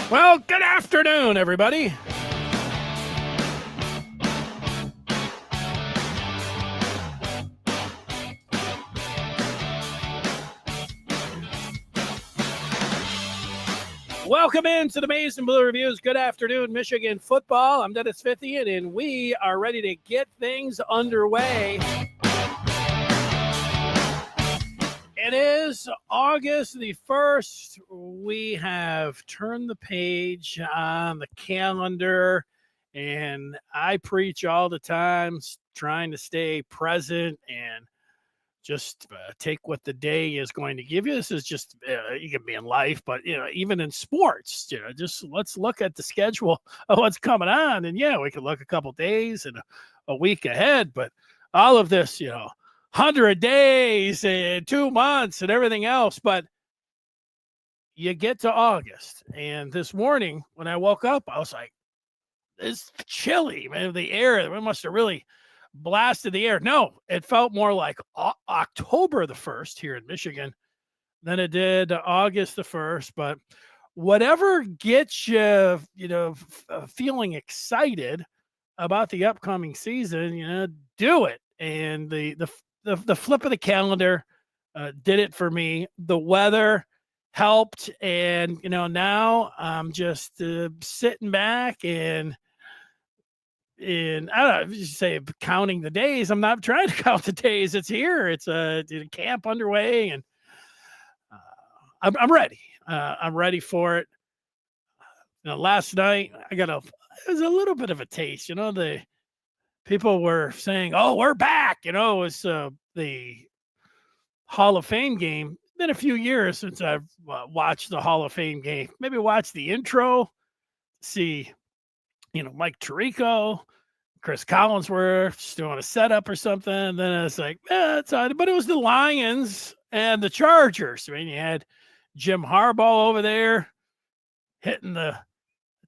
Well, good afternoon, everybody. Welcome into the Maize and Blue Reviews. Good afternoon, Michigan football. I'm Dennis Fithian, and we are ready to get things underway. It is August the 1st. We have turned the page on the calendar, and I preach all the time, trying to stay present and just take what the day is going to give you. This is just, you can be in life, but, even in sports, just let's look at the schedule of what's coming on. And yeah, we can look a couple days and a week ahead, but all of this, 100 days and 2 months and everything else. But you get to August, and this morning when I woke up, I was like, it's chilly, man. The air, we must have really blasted the air. No, it felt more like October the 1st here in Michigan than it did August the 1st. But whatever gets you, feeling excited about the upcoming season, do it. And the flip of the calendar did it for me. The weather helped, and now I'm just sitting back and I don't know, you say counting the days. I'm not trying to count the days. It's here. It's a camp underway, and I'm ready. I'm ready for it. Last night it was a little bit of a taste. The people were saying, "Oh, we're back." It was the Hall of Fame game. It's been a few years since I've watched the Hall of Fame game. Maybe watch the intro, see, Mike Tirico, Chris Collinsworth doing a setup or something. And then it's like, it's odd. But it was the Lions and the Chargers. I mean, you had Jim Harbaugh over there hitting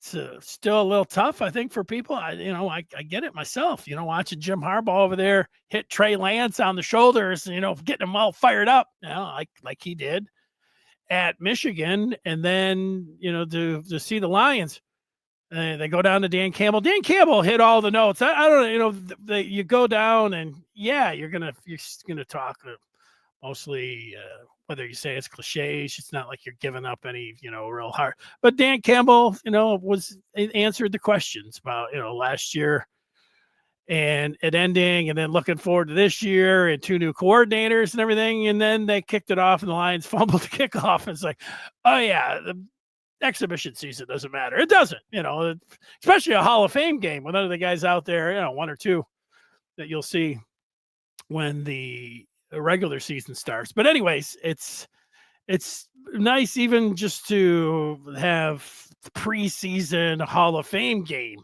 it's still a little tough, I think, for people. I get it myself, watching Jim Harbaugh over there hit Trey Lance on the shoulders, getting them all fired up, like he did at Michigan. And then, to see the Lions, they go down to Dan Campbell. Dan Campbell hit all the notes. I don't know, you go down and you're gonna talk mostly whether you say it's cliches. It's not like you're giving up any real hard. But Dan Campbell, answered the questions about last year and it ending, and then looking forward to this year and 2 new coordinators and everything. And then they kicked it off, and the Lions fumbled the kickoff. And it's like, oh yeah, the exhibition season doesn't matter. It doesn't, especially a Hall of Fame game with other guys out there, 1 or 2 that you'll see when the regular season starts. But anyways, it's nice even just to have preseason Hall of Fame game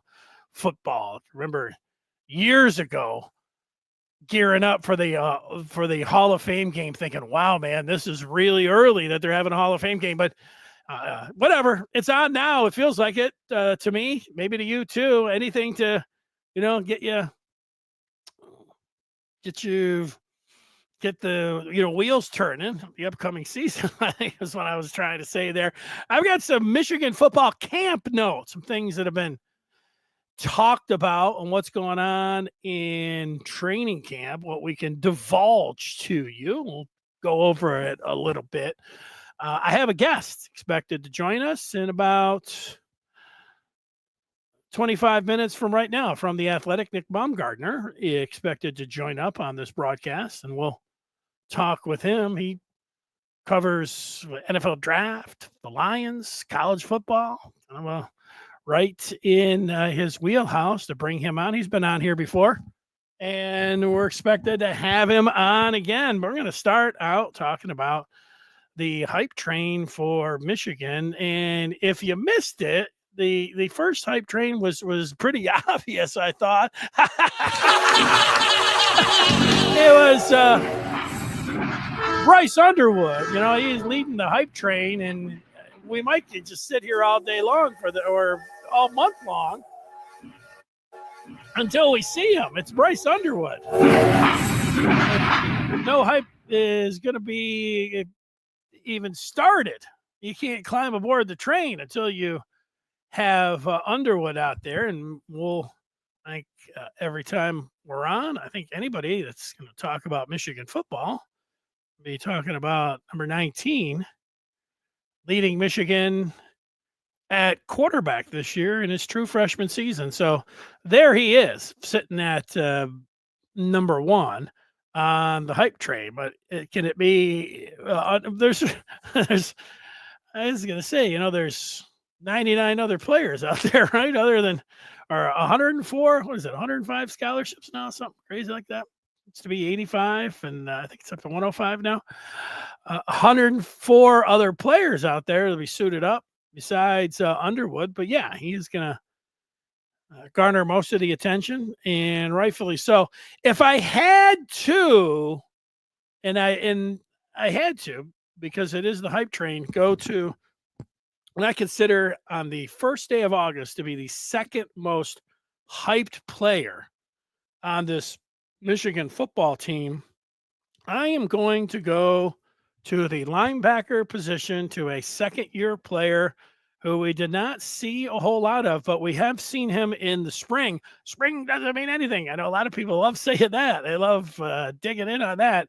football. Remember years ago, gearing up for the Hall of Fame game, thinking, wow, man, this is really early that they're having a Hall of Fame game. But whatever, it's on now. It feels like it to me, maybe to you too. Anything to, get the wheels turning. The upcoming season, I think, is what I was trying to say there. I've got some Michigan football camp notes, some things that have been talked about and what's going on in training camp, what we can divulge to you. We'll go over it a little bit. I have a guest expected to join us in about 25 minutes from right now from The Athletic. Nick Baumgardner expected to join up on this broadcast, and we'll talk with him. He covers NFL draft, the Lions, college football. Right in his wheelhouse to bring him on. He's been on here before, and we're expected to have him on again. We're going to start out talking about the hype train for Michigan. And if you missed it, the first hype train was pretty obvious, I thought. It was Bryce Underwood. He's leading the hype train, and we might just sit here all day long or all month long until we see him. It's Bryce Underwood. No hype is going to be even started. You can't climb aboard the train until you have Underwood out there, and we'll, like every time we're on, I think anybody that's going to talk about Michigan football be talking about number 19, leading Michigan at quarterback this year in his true freshman season. So there he is, sitting at number 1 on the hype train. But can it be? There's, there's. I was going to say, there's 99 other players out there, right? Other than, or 104. What is it? 105 scholarships now, something crazy like that. It's to be 85, and I think it's up to 105 now. 104 other players out there to be suited up besides Underwood. But yeah, he's going to garner most of the attention, and rightfully so. If I had to, and I had to, because it is the hype train, go to what I consider on the first day of August to be the second most hyped player on this Michigan football team, I am going to go to the linebacker position, to a second-year player who we did not see a whole lot of, but we have seen him in the spring. Spring doesn't mean anything. I know a lot of people love saying that. They love digging in on that.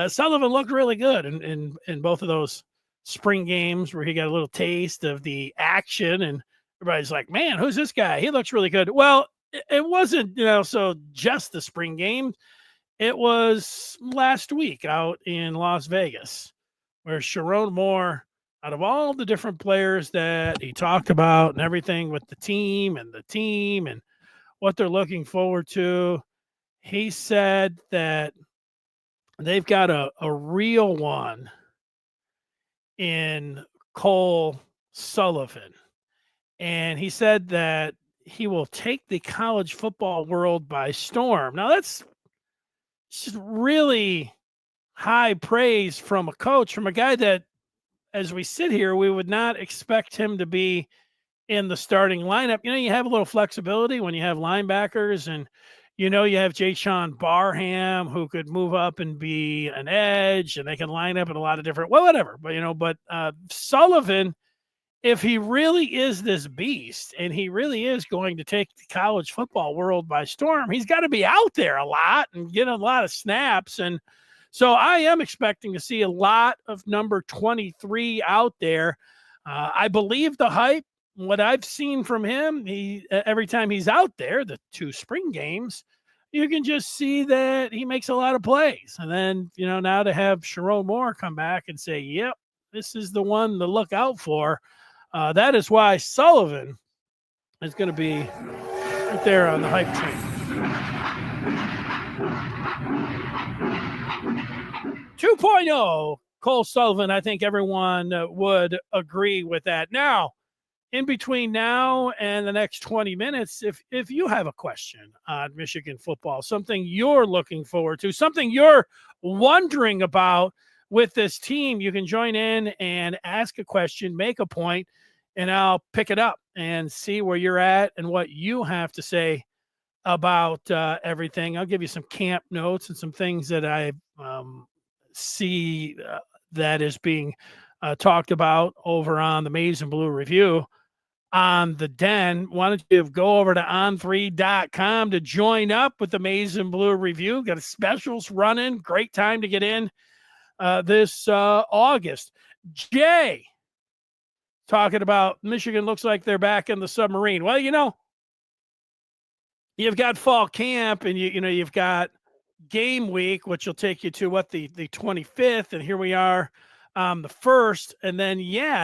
Sullivan looked really good in both of those spring games where he got a little taste of the action, and everybody's like, man, who's this guy? He looks really good. Well, it wasn't, so just the spring game. It was last week out in Las Vegas, where Sharon Moore, out of all the different players that he talked about and everything with the team and what they're looking forward to, he said that they've got a real one in Cole Sullivan. And he said that he will take the college football world by storm. Now, that's just really high praise from a coach, from a guy that, as we sit here, we would not expect him to be in the starting lineup. You have a little flexibility when you have linebackers, and you have Jay-Sean Barham, who could move up and be an edge, and they can line up in a lot of different, whatever. But Sullivan, if he really is this beast and he really is going to take the college football world by storm, he's got to be out there a lot and get a lot of snaps. And so I am expecting to see a lot of number 23 out there. I believe the hype. What I've seen from him, every time he's out there, the 2 spring games, you can just see that he makes a lot of plays. And then, now to have Sharon Moore come back and say, yep, this is the one to look out for. That is why Sullivan is going to be right there on the hype train. 2.0, Cole Sullivan. I think everyone would agree with that. Now, in between now and the next 20 minutes, if you have a question on Michigan football, something you're looking forward to, something you're wondering about with this team, you can join in and ask a question, make a point, and I'll pick it up and see where you're at and what you have to say about everything. I'll give you some camp notes and some things that I see that is being talked about over on the Maize and Blue Review on the Den. Why don't you go over to on3.com to join up with the Maize and Blue Review? Got a specials running. Great time to get in this August. Jay talking about Michigan looks like they're back in the submarine. Well, you've got fall camp, and you've got game week, which will take you to the 25th, and here we are the 1st, and then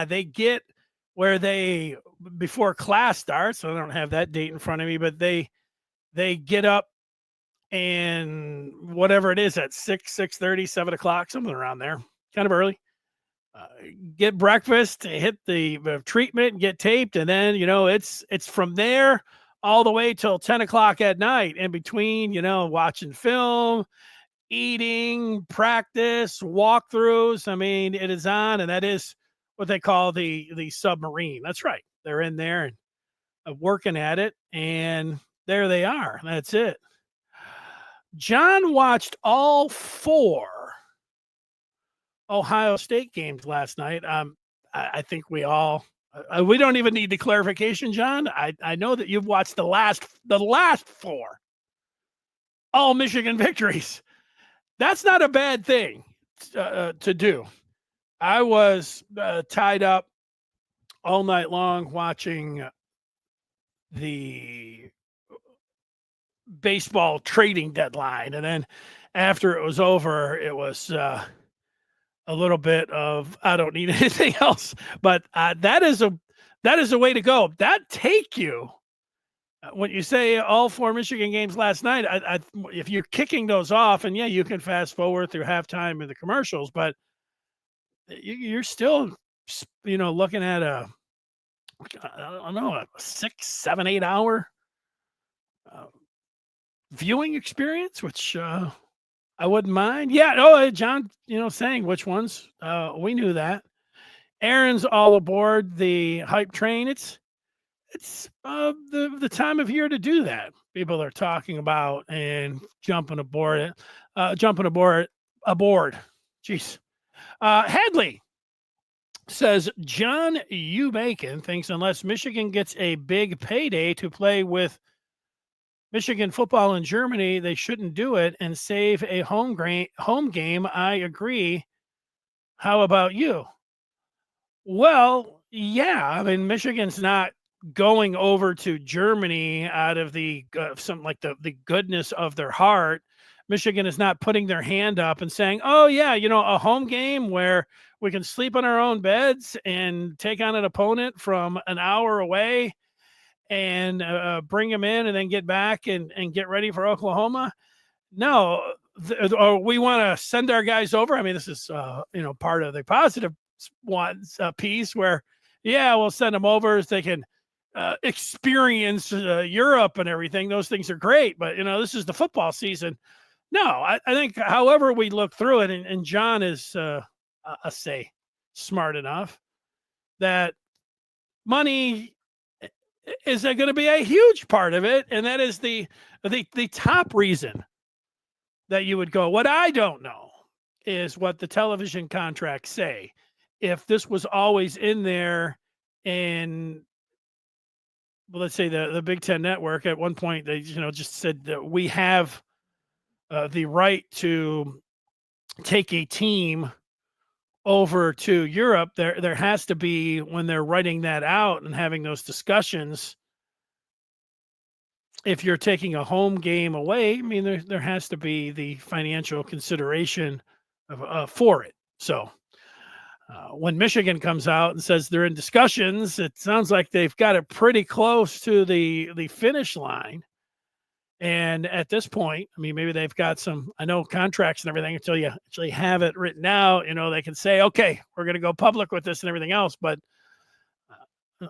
they get where they, before class starts, I don't have that date in front of me, but they get up and whatever it is at 6:30, 7 o'clock, something around there, kind of early. Get breakfast, hit the treatment, get taped, and then it's from there all the way till 10 o'clock at night. In between, watching film, eating, practice, walkthroughs. I mean, it is on, and that is what they call the submarine. That's right. They're in there and working at it, and there they are. That's it. John watched all 4 Ohio State games last night. I think we all We don't even need the clarification, John. I know that you've watched the last 4 all Michigan victories. That's not a bad thing to do. I was tied up all night long watching the baseball trading deadline, and then after it was over, it was a little bit of I don't need anything else. But that is a way to go. That take you when you say all 4 Michigan games last night. If you're kicking those off, and yeah, you can fast forward through halftime and the commercials, but you're still looking at I don't know, a 6, 7, 8 hour viewing experience, which I wouldn't mind. Yeah. Oh, John, saying which ones. We knew that. Aaron's all aboard the hype train. It's the time of year to do that. People are talking about and jumping aboard it. Aboard. Jeez. Hadley says John U. Bacon thinks unless Michigan gets a big payday to play with Michigan football in Germany, they shouldn't do it and save a home game. I agree. How about you? Well, yeah. I mean, Michigan's not going over to Germany out of the something like the goodness of their heart. Michigan is not putting their hand up and saying, "Oh yeah, a home game where we can sleep on our own beds and take on an opponent from an hour away and bring them in and then get back and get ready for Oklahoma." No, or we want to send our guys over. I mean, this is part of the positive ones piece where, yeah, we'll send them over so they can experience Europe and everything. Those things are great, but this is the football season. No, I think however we look through it, and John is say smart enough that money is going to be a huge part of it, and that is the top reason that you would go. What I don't know is what the television contracts say. If this was always in there, and let's say the Big Ten Network at one point they just said that we have the right to take a team over to Europe, there has to be, when they're writing that out and having those discussions, if you're taking a home game away, I mean, there has to be the financial consideration for it. So when Michigan comes out and says they're in discussions, it sounds like they've got it pretty close to the finish line. And at this point, I mean, maybe they've got some, I know, contracts and everything until you actually have it written out. They can say, okay, we're going to go public with this and everything else. But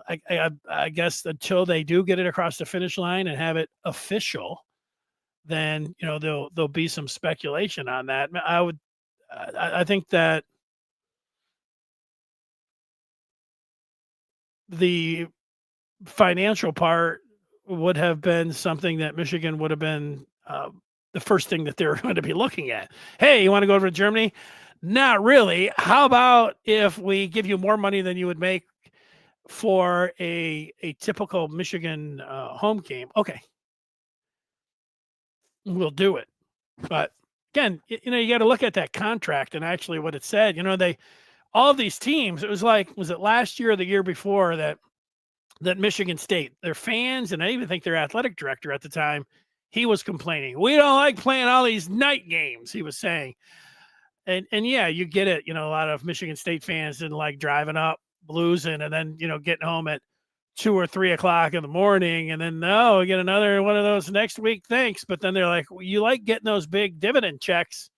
I guess until they do get it across the finish line and have it official, then there'll be some speculation on that. I think that the financial part would have been something that Michigan would have been the first thing that they were going to be looking at. Hey, you want to go over to Germany? Not really. How about if we give you more money than you would make for a typical Michigan home game? Okay, we'll do it. But again, you got to look at that contract and actually what it said. All of these teams, it was it last year or the year before that Michigan State, their fans, and I even think their athletic director at the time, he was complaining. We don't like playing all these night games, he was saying. And yeah, you get it. A lot of Michigan State fans didn't like driving up, losing, and then, getting home at 2 or 3 o'clock in the morning. And then, no, we get another one of those next week. Thanks. But then they're like, well, you like getting those big dividend checks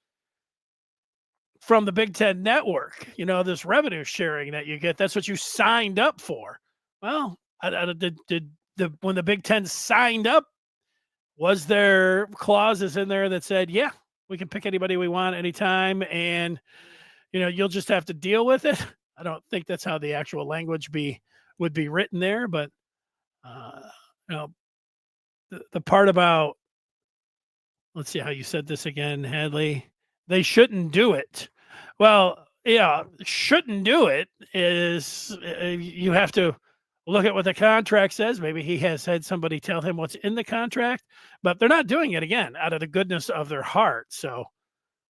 from the Big Ten Network, this revenue sharing that you get. That's what you signed up for. Well, when the Big Ten signed up, was there clauses in there that said, yeah, we can pick anybody we want anytime, and you'll just have to deal with it? I don't think that's how the actual language would be written there, but the part about, let's see how you said this again, Hadley. They shouldn't do it. Well, shouldn't do it is you have to look at what the contract says. Maybe he has had somebody tell him what's in the contract, but they're not doing it again out of the goodness of their heart. So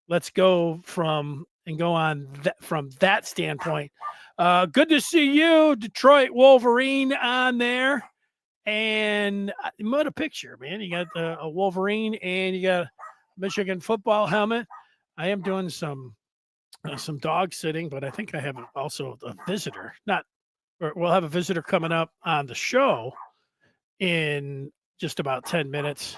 let's go from that standpoint. Good to see you, Detroit Wolverine, on there. And you made a picture, man. You got a Wolverine and you got a Michigan football helmet. I am doing some dog sitting, but I think I have also a visitor. We'll have a visitor coming up on the show in just about 10 minutes,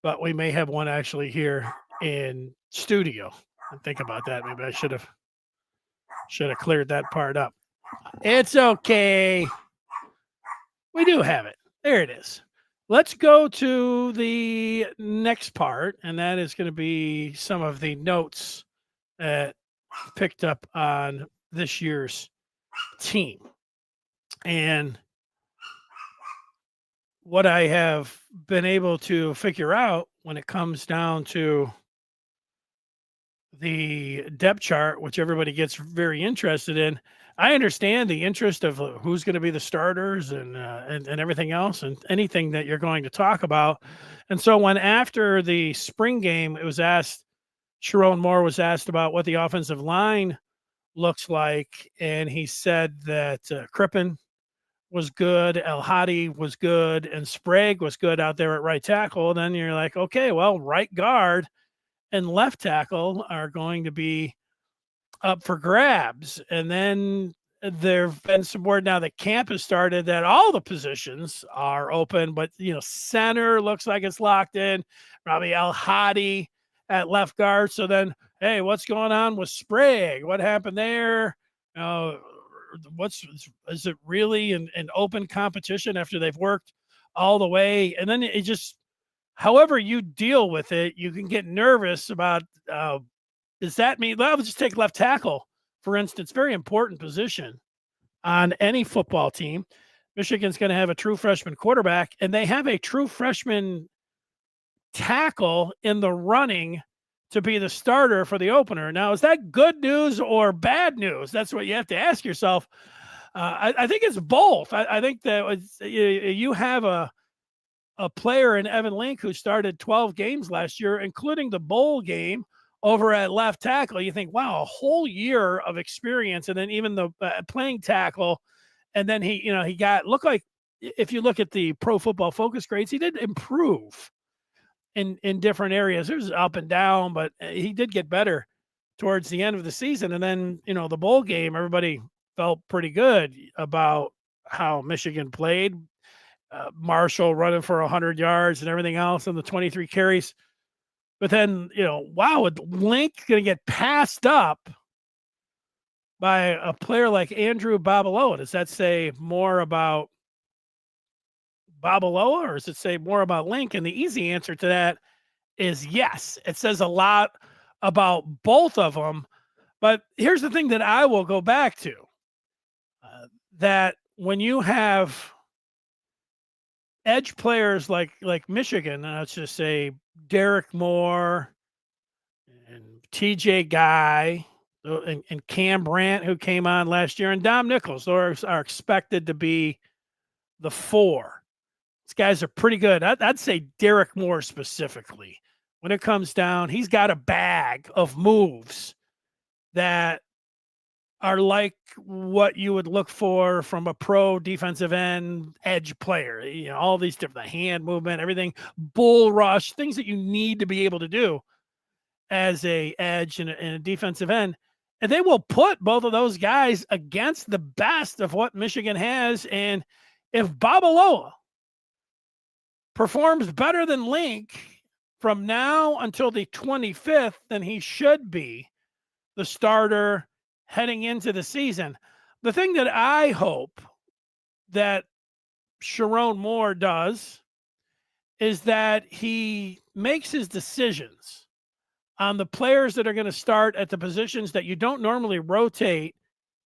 but we may have one actually here in studio. And think about that. Maybe I should have cleared that part up. It's okay. We do have it. There it is. Let's go to the next part, and that is going to be some of the notes that picked up on this year's team. And what I have been able to figure out when it comes down to the depth chart, which everybody gets very interested in, I understand the interest of who's going to be the starters and everything else and anything that you're going to talk about. And so when after the spring game, it was asked, Sharon Moore was asked about what the offensive line looks like, and he said that Crippen was good, El Hadi was good, and Sprague was good out there at right tackle. Then you're like, okay, well, right guard and left tackle are going to be up for grabs. And then there have been some word now that camp has started that all the positions are open, but center looks like it's locked in. Probably El Hadi at left guard. So then, hey, what's going on with Sprague? What happened there? Is it really an open competition after they've worked all the way? And then it just, however you deal with it, you can get nervous about, does that mean, let's just take left tackle, for instance, very important position on any football team. Michigan's going to have a true freshman quarterback, and they have a true freshman tackle in the running to be the starter for the opener. Now, is that good news or bad news? That's what you have to ask yourself. I think it's both. I think that you have a player in Evan Link who started 12 games last year, including the bowl game, over at left tackle. You think, wow, a whole year of experience, and then even the playing tackle, and then he looked like, if you look at the Pro Football Focus grades, he did improve in different areas. There's up and down, but he did get better towards the end of the season. And then the bowl game, everybody felt pretty good about how Michigan played. Marshall running for 100 yards and everything else, and the 23 carries. But then, wow, with Link going to get passed up by a player like Andrew Babaloa, does that say more about Babaloa or does it say more about Link? And the easy answer to that is yes. It says a lot about both of them. But here's the thing that I will go back to, that when you have edge players like Michigan, let's just say Derek Moore and TJ Guy and Cam Brandt, who came on last year, and Dom Nichols, those are expected to be the four. These guys are pretty good. I'd say Derek Moore specifically. When it comes down, he's got a bag of moves that are like what you would look for from a pro defensive end edge player. All these different, the hand movement, everything, bull rush, things that you need to be able to do as a edge and a defensive end. And they will put both of those guys against the best of what Michigan has. And if Babaloa performs better than Link from now until the 25th, then he should be the starter heading into the season. The thing that I hope that Sharon Moore does is that he makes his decisions on the players that are going to start at the positions that you don't normally rotate,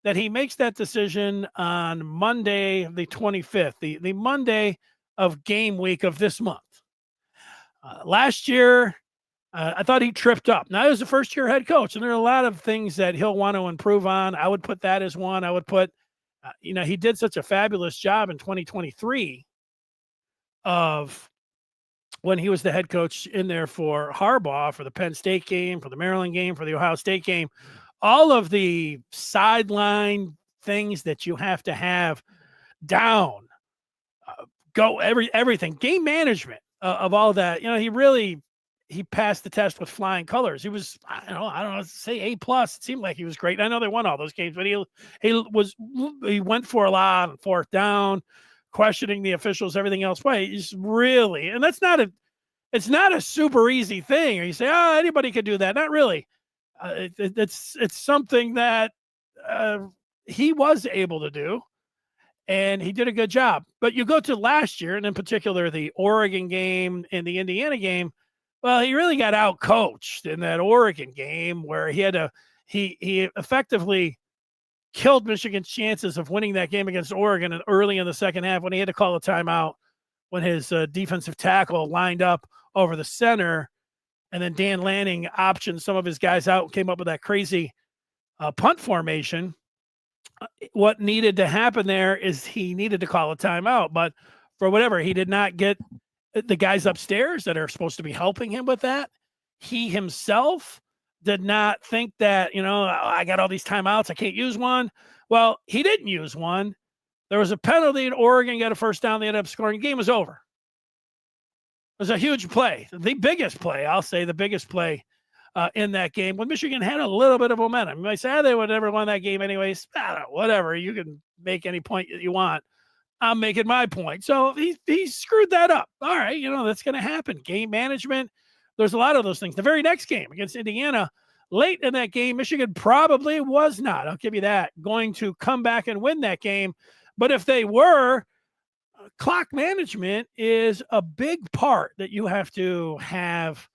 that he makes that decision on Monday, the 25th, the Monday of game week of this month. Last year, I thought he tripped up. Now, he was a first-year head coach, and there are a lot of things that he'll want to improve on. I would put that as one. I would put, he did such a fabulous job in 2023 of when he was the head coach in there for Harbaugh, for the Penn State game, for the Maryland game, for the Ohio State game. All of the sideline things that you have to have down, everything, game management of all that. He passed the test with flying colors. He was, I don't know, say A+. It seemed like he was great. I know they won all those games, but he went for a lot on fourth down, questioning the officials, everything else. He's really, and it's not a super easy thing. Or you say, anybody could do that. Not really. It's something that he was able to do, and he did a good job. But you go to last year, and in particular the Oregon game and the Indiana game. Well, he really got out-coached in that Oregon game where he effectively killed Michigan's chances of winning that game against Oregon early in the second half when he had to call a timeout when his defensive tackle lined up over the center, and then Dan Lanning optioned some of his guys out and came up with that crazy punt formation. What needed to happen there is he needed to call a timeout, but for whatever, he did not get the guys upstairs that are supposed to be helping him with that. He himself did not think that, I got all these timeouts, I can't use one. Well, he didn't use one. There was a penalty in Oregon, got a first down, they ended up scoring. Game was over. It was a huge play. The biggest play, I'll say the biggest play in that game when Michigan had a little bit of momentum. You might say, they would never won that game anyways. Whatever. You can make any point that you want. I'm making my point. So he screwed that up. All right, that's going to happen. Game management, there's a lot of those things. The very next game against Indiana, late in that game, Michigan probably was not, I'll give you that, going to come back and win that game. But if they were, clock management is a big part that you have to have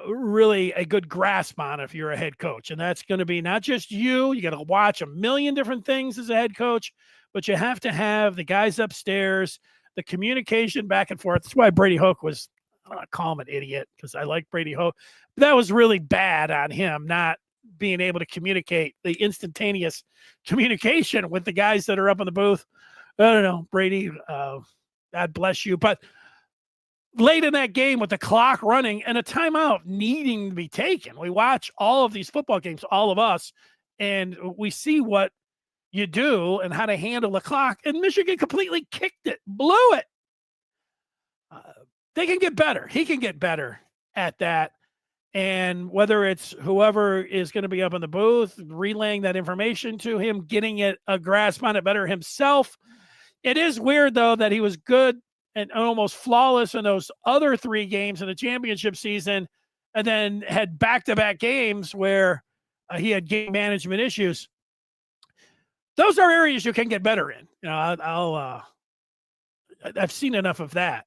really a good grasp on if you're a head coach. And that's going to be not just you got to watch a million different things as a head coach, but you have to have the guys upstairs, the communication back and forth. That's why Brady Hoke was, I don't want to call him an idiot because I like Brady Hoke. But that was really bad on him, not being able to communicate, the instantaneous communication with the guys that are up in the booth. I don't know, Brady, God bless you. But late in that game with the clock running and a timeout needing to be taken, we watch all of these football games, all of us, and we see what you do and how to handle the clock. And Michigan completely kicked it, blew it. They can get better. He can get better at that. And whether it's whoever is going to be up in the booth, relaying that information to him, getting a grasp on it better himself. It is weird, though, that he was good and almost flawless in those other three games in the championship season, and then had back-to-back games where he had game management issues. Those are areas you can get better in. I've seen enough of that.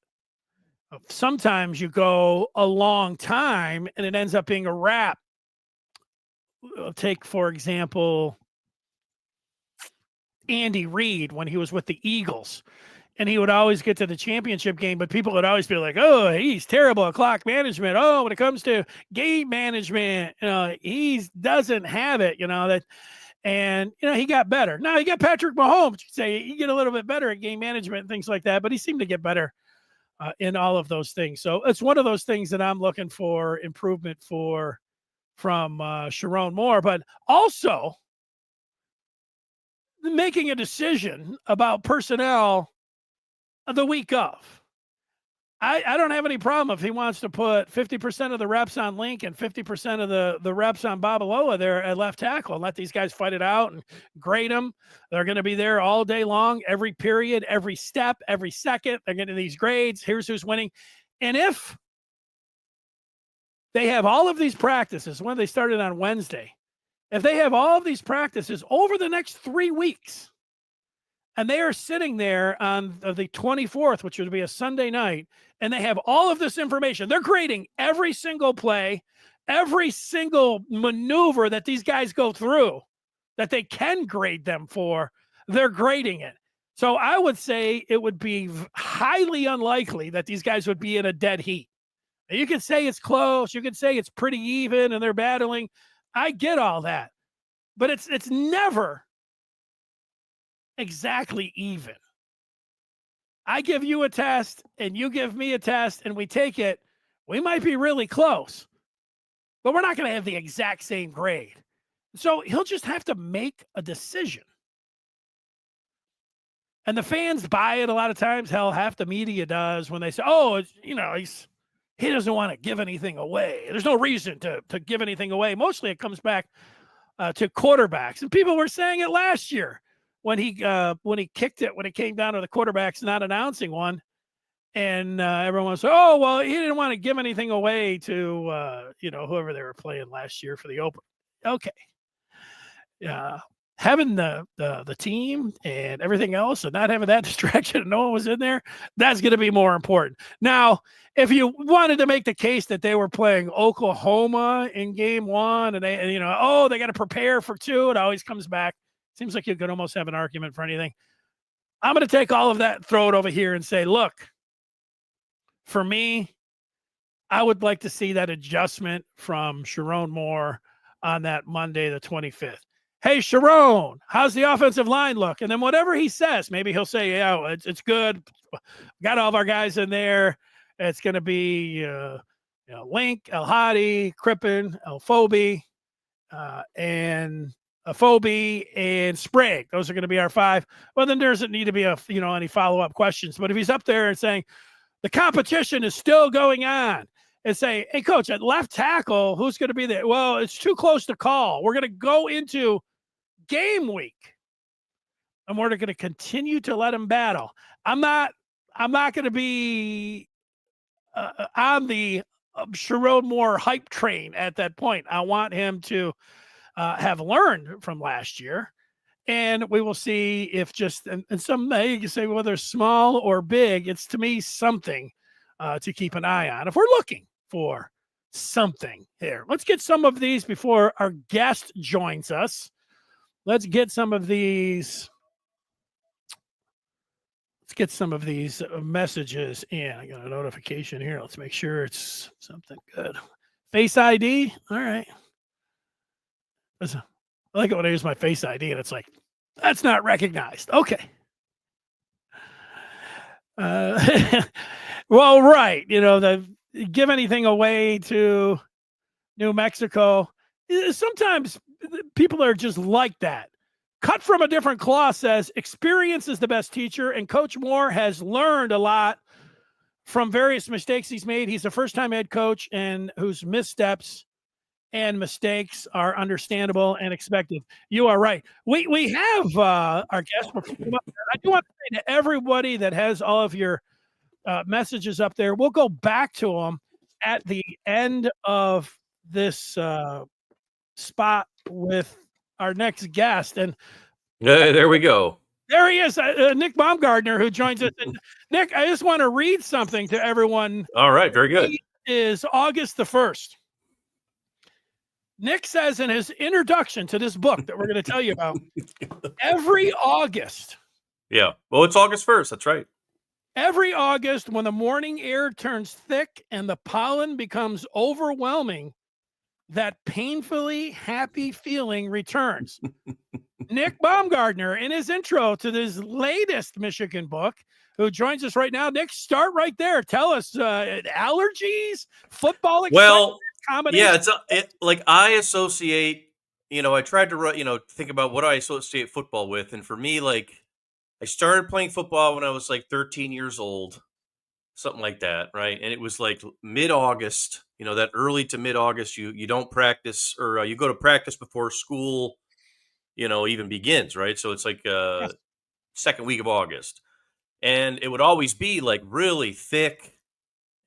Sometimes you go a long time and it ends up being a wrap. Take, for example, Andy Reid when he was with the Eagles. And he would always get to the championship game, but people would always be like, oh, he's terrible at clock management. Oh, when it comes to game management, he doesn't have it, that. And, he got better. Now you got Patrick Mahomes. You say you get a little bit better at game management and things like that, but he seemed to get better in all of those things. So it's one of those things that I'm looking for improvement from Sharon Moore, but also making a decision about personnel the week of. I don't have any problem if he wants to put 50% of the reps on Link and 50% of the reps on Babalola there at left tackle and let these guys fight it out and grade them. They're going to be there all day long, every period, every step, every second. They're getting these grades. Here's who's winning. And if they have all of these practices when they started on Wednesday, if they have all of these practices over the next 3 weeks, and they are sitting there on the 24th, which would be a Sunday night, and they have all of this information. They're grading every single play, every single maneuver that these guys go through that they can grade them for. They're grading it. So I would say it would be highly unlikely that these guys would be in a dead heat. You can say it's close. You can say it's pretty even and they're battling. I get all that. But it's never exactly even. I give you a test and you give me a test and we take it. We might be really close, but we're not going to have the exact same grade. So he'll just have to make a decision. And the fans buy it a lot of times. Hell, half the media does when they say, oh, he doesn't want to give anything away. There's no reason to give anything away. Mostly it comes back to quarterbacks. And people were saying it last year when he kicked it, when it came down to the quarterbacks not announcing one. And everyone said, oh, well, he didn't want to give anything away to, whoever they were playing last year for the Open. Okay. Having the team and everything else and not having that distraction and no one was in there, that's going to be more important. Now, if you wanted to make the case that they were playing Oklahoma in game one and they got to prepare for two, it always comes back. Seems like you could almost have an argument for anything. I'm going to take all of that and throw it over here and say, look, for me, I would like to see that adjustment from Sharon Moore on that Monday, the 25th. Hey, Sharon, how's the offensive line look? And then whatever he says, maybe he'll say, yeah, it's good. Got all of our guys in there. It's going to be Link, El Hadi, Crippen, El Phoebe, and Phoebe and Sprague. Those are going to be our five. Well, then there doesn't need to be any follow-up questions. But if he's up there and saying the competition is still going on, and say, hey, coach, at left tackle, who's going to be there? Well, it's too close to call. We're going to go into game week, and we're going to continue to let him battle. I'm not going to be on the Sharon Moore hype train at that point. I want him to have learned from last year, and we will see if just and some you can say whether small or big. It's to me something to keep an eye on if we're looking for something here. Let's get some of these before our guest joins us. Let's get some of these. Let's get some of these messages in. I got a notification here. Let's make sure it's something good. Face ID. All right. I like it when I use my Face ID and it's like, that's not recognized. Okay. Well, right. Give anything away to New Mexico. Sometimes people are just like that. Cut from a different cloth says experience is the best teacher, and Coach Moore has learned a lot from various mistakes he's made. He's a first-time head coach and whose missteps and mistakes are understandable and expected. You are right. We have our guest. I do want to say to everybody that has all of your messages up there, we'll go back to them at the end of this spot with our next guest. And there we go. There he is, Nick Baumgardner, who joins us. And Nick, I just want to read something to everyone. All right, very good. It is August the 1st. Nick says in his introduction to this book that we're going to tell you about, every August. Yeah, well, it's August 1st. That's right. Every August, when the morning air turns thick and the pollen becomes overwhelming, that painfully happy feeling returns. Nick Baumgardner, in his intro to this latest Michigan book, who joins us right now. Nick, start right there. Tell us allergies, football excitement, yeah, it's like I associate, I tried to, think about what do I associate football with. And for me, like, I started playing football when I was like 13 years old, something like that, right? And it was like mid-August, that early to mid-August, you don't practice or you go to practice before school, even begins, right? So it's like second week of August. And it would always be like really thick,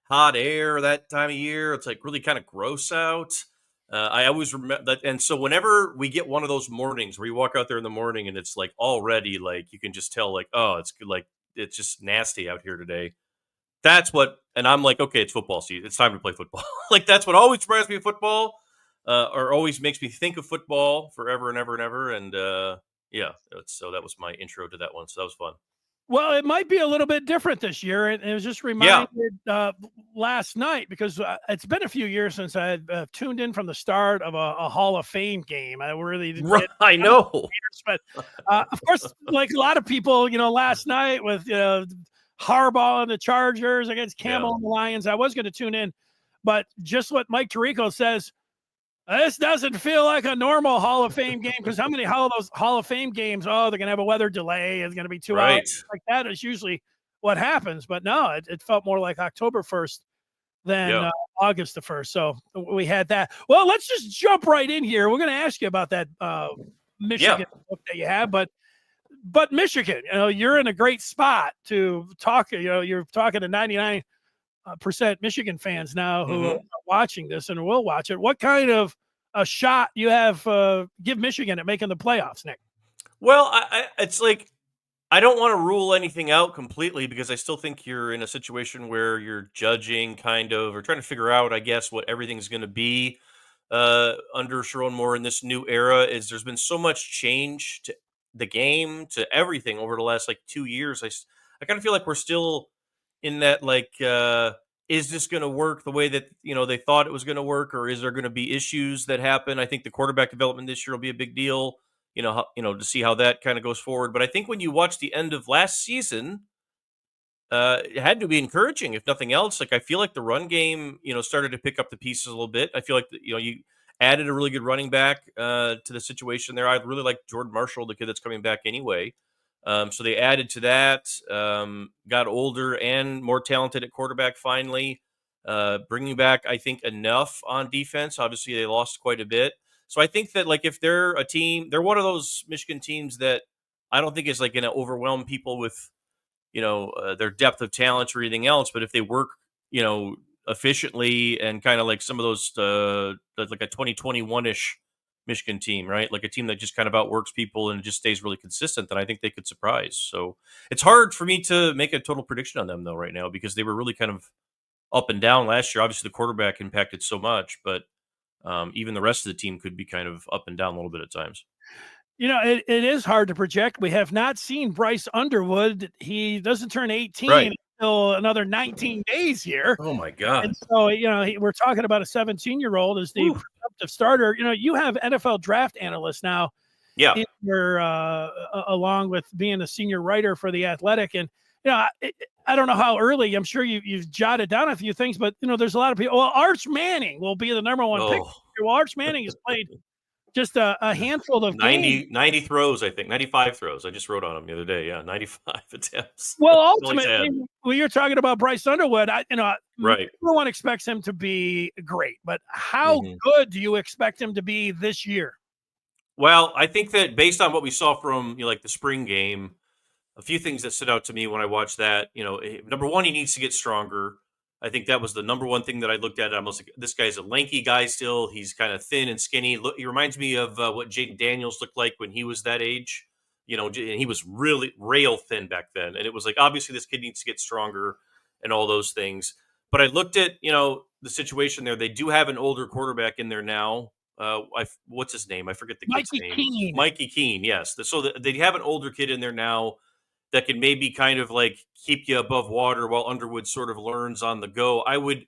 hot air that time of year. It's like really kind of gross out. I always remember that. And so whenever we get one of those mornings where you walk out there in the morning and it's like already like you can just tell like, oh, it's like it's just nasty out here today. That's what, and I'm like, okay, it's football season. It's time to play football. Like that's what always reminds me of football, or always makes me think of football forever and ever and ever. And yeah, so that was my intro to that one. So that was fun. Well, it might be a little bit different this year. And it was just Yeah. reminded last night because it's been a few years since I had tuned in from the start of a Hall of Fame game. I really didn't Right, get I know. years, but of course, like a lot of people, last night with Harbaugh and the Chargers against Yeah. Campbell and the Lions, I was going to tune in, but just what Mike Tirico says, this doesn't feel like a normal Hall of Fame game because how many those Hall of Fame games? Oh, they're going to have a weather delay. It's going to be 2 hours. Right. Like that is usually what happens. But no, it felt more like October 1st than Yeah. August the 1st. So we had that. Well, let's just jump right in here. We're going to ask you about that Yeah. Michigan book that you have, but Michigan, you're in a great spot to talk. You're talking to 99% Michigan fans now who are Mhm. watching this and will watch it. What kind of a shot you have give Michigan at making the playoffs, Nick? Well, it's like I don't want to rule anything out completely because I still think you're in a situation where you're judging kind of or trying to figure out, I guess, what everything's going to be under Sharon Moore in this new era. Is there's been so much change to the game, to everything over the last like 2 years. I kind of feel like we're still in that like, is this going to work the way that they thought it was going to work, or is there going to be issues that happen? I think the quarterback development this year will be a big deal. To see how that kind of goes forward. But I think when you watch the end of last season, it had to be encouraging, if nothing else. Like I feel like the run game, started to pick up the pieces a little bit. I feel like you added a really good running back to the situation there. I really like Jordan Marshall, the kid that's coming back anyway. So they added to that, got older and more talented at quarterback finally. Bringing back, I think, enough on defense. Obviously, they lost quite a bit. So I think that like if they're a team, they're one of those Michigan teams that I don't think is like going to overwhelm people with their depth of talent or anything else. But if they work, you know, efficiently and kind of like some of those, like a 2021 ish Michigan team, right? Like a team that just kind of outworks people and just stays really consistent, then I think they could surprise. So it's hard for me to make a total prediction on them though right now because they were really kind of up and down last year. Obviously, the quarterback impacted so much, but even the rest of the team could be kind of up and down a little bit at times. It is hard to project. We have not seen Bryce Underwood. He doesn't turn 18 Right. until another 19 days here. Oh my And God. so, we're talking about a 17-year-old as the Whew. presumptive starter. You have NFL draft analysts now Yeah. in your, along with being a senior writer for The Athletic. And, I don't know how early, I'm sure you've jotted down a few things, but, there's a lot of people. Well, Arch Manning will be the number one pick. Oh, Well, Arch Manning has played just a handful of games. 90 throws, I think. 95 throws. I just wrote on him the other day. Yeah, 95 attempts. Well, That's all he's ultimately, had. when you're talking about Bryce Underwood, Right. everyone expects him to be great, but how Mhm. good do you expect him to be this year? Well, I think that based on what we saw from like the spring game, a few things that stood out to me when I watched that. Number one, he needs to get stronger. I think that was the number one thing that I looked at. I was like, this guy's a lanky guy still. He's kind of thin and skinny. Look, he reminds me of what Jaden Daniels looked like when he was that age. And he was really rail thin back then. And it was like, obviously, this kid needs to get stronger and all those things. But I looked at, the situation there. They do have an older quarterback in there now. What's his name? I forget the kid's Mikey name. Keene. Mikey Keene, yes. So they have an older kid in there now that can maybe kind of like keep you above water while Underwood sort of learns on the go. I would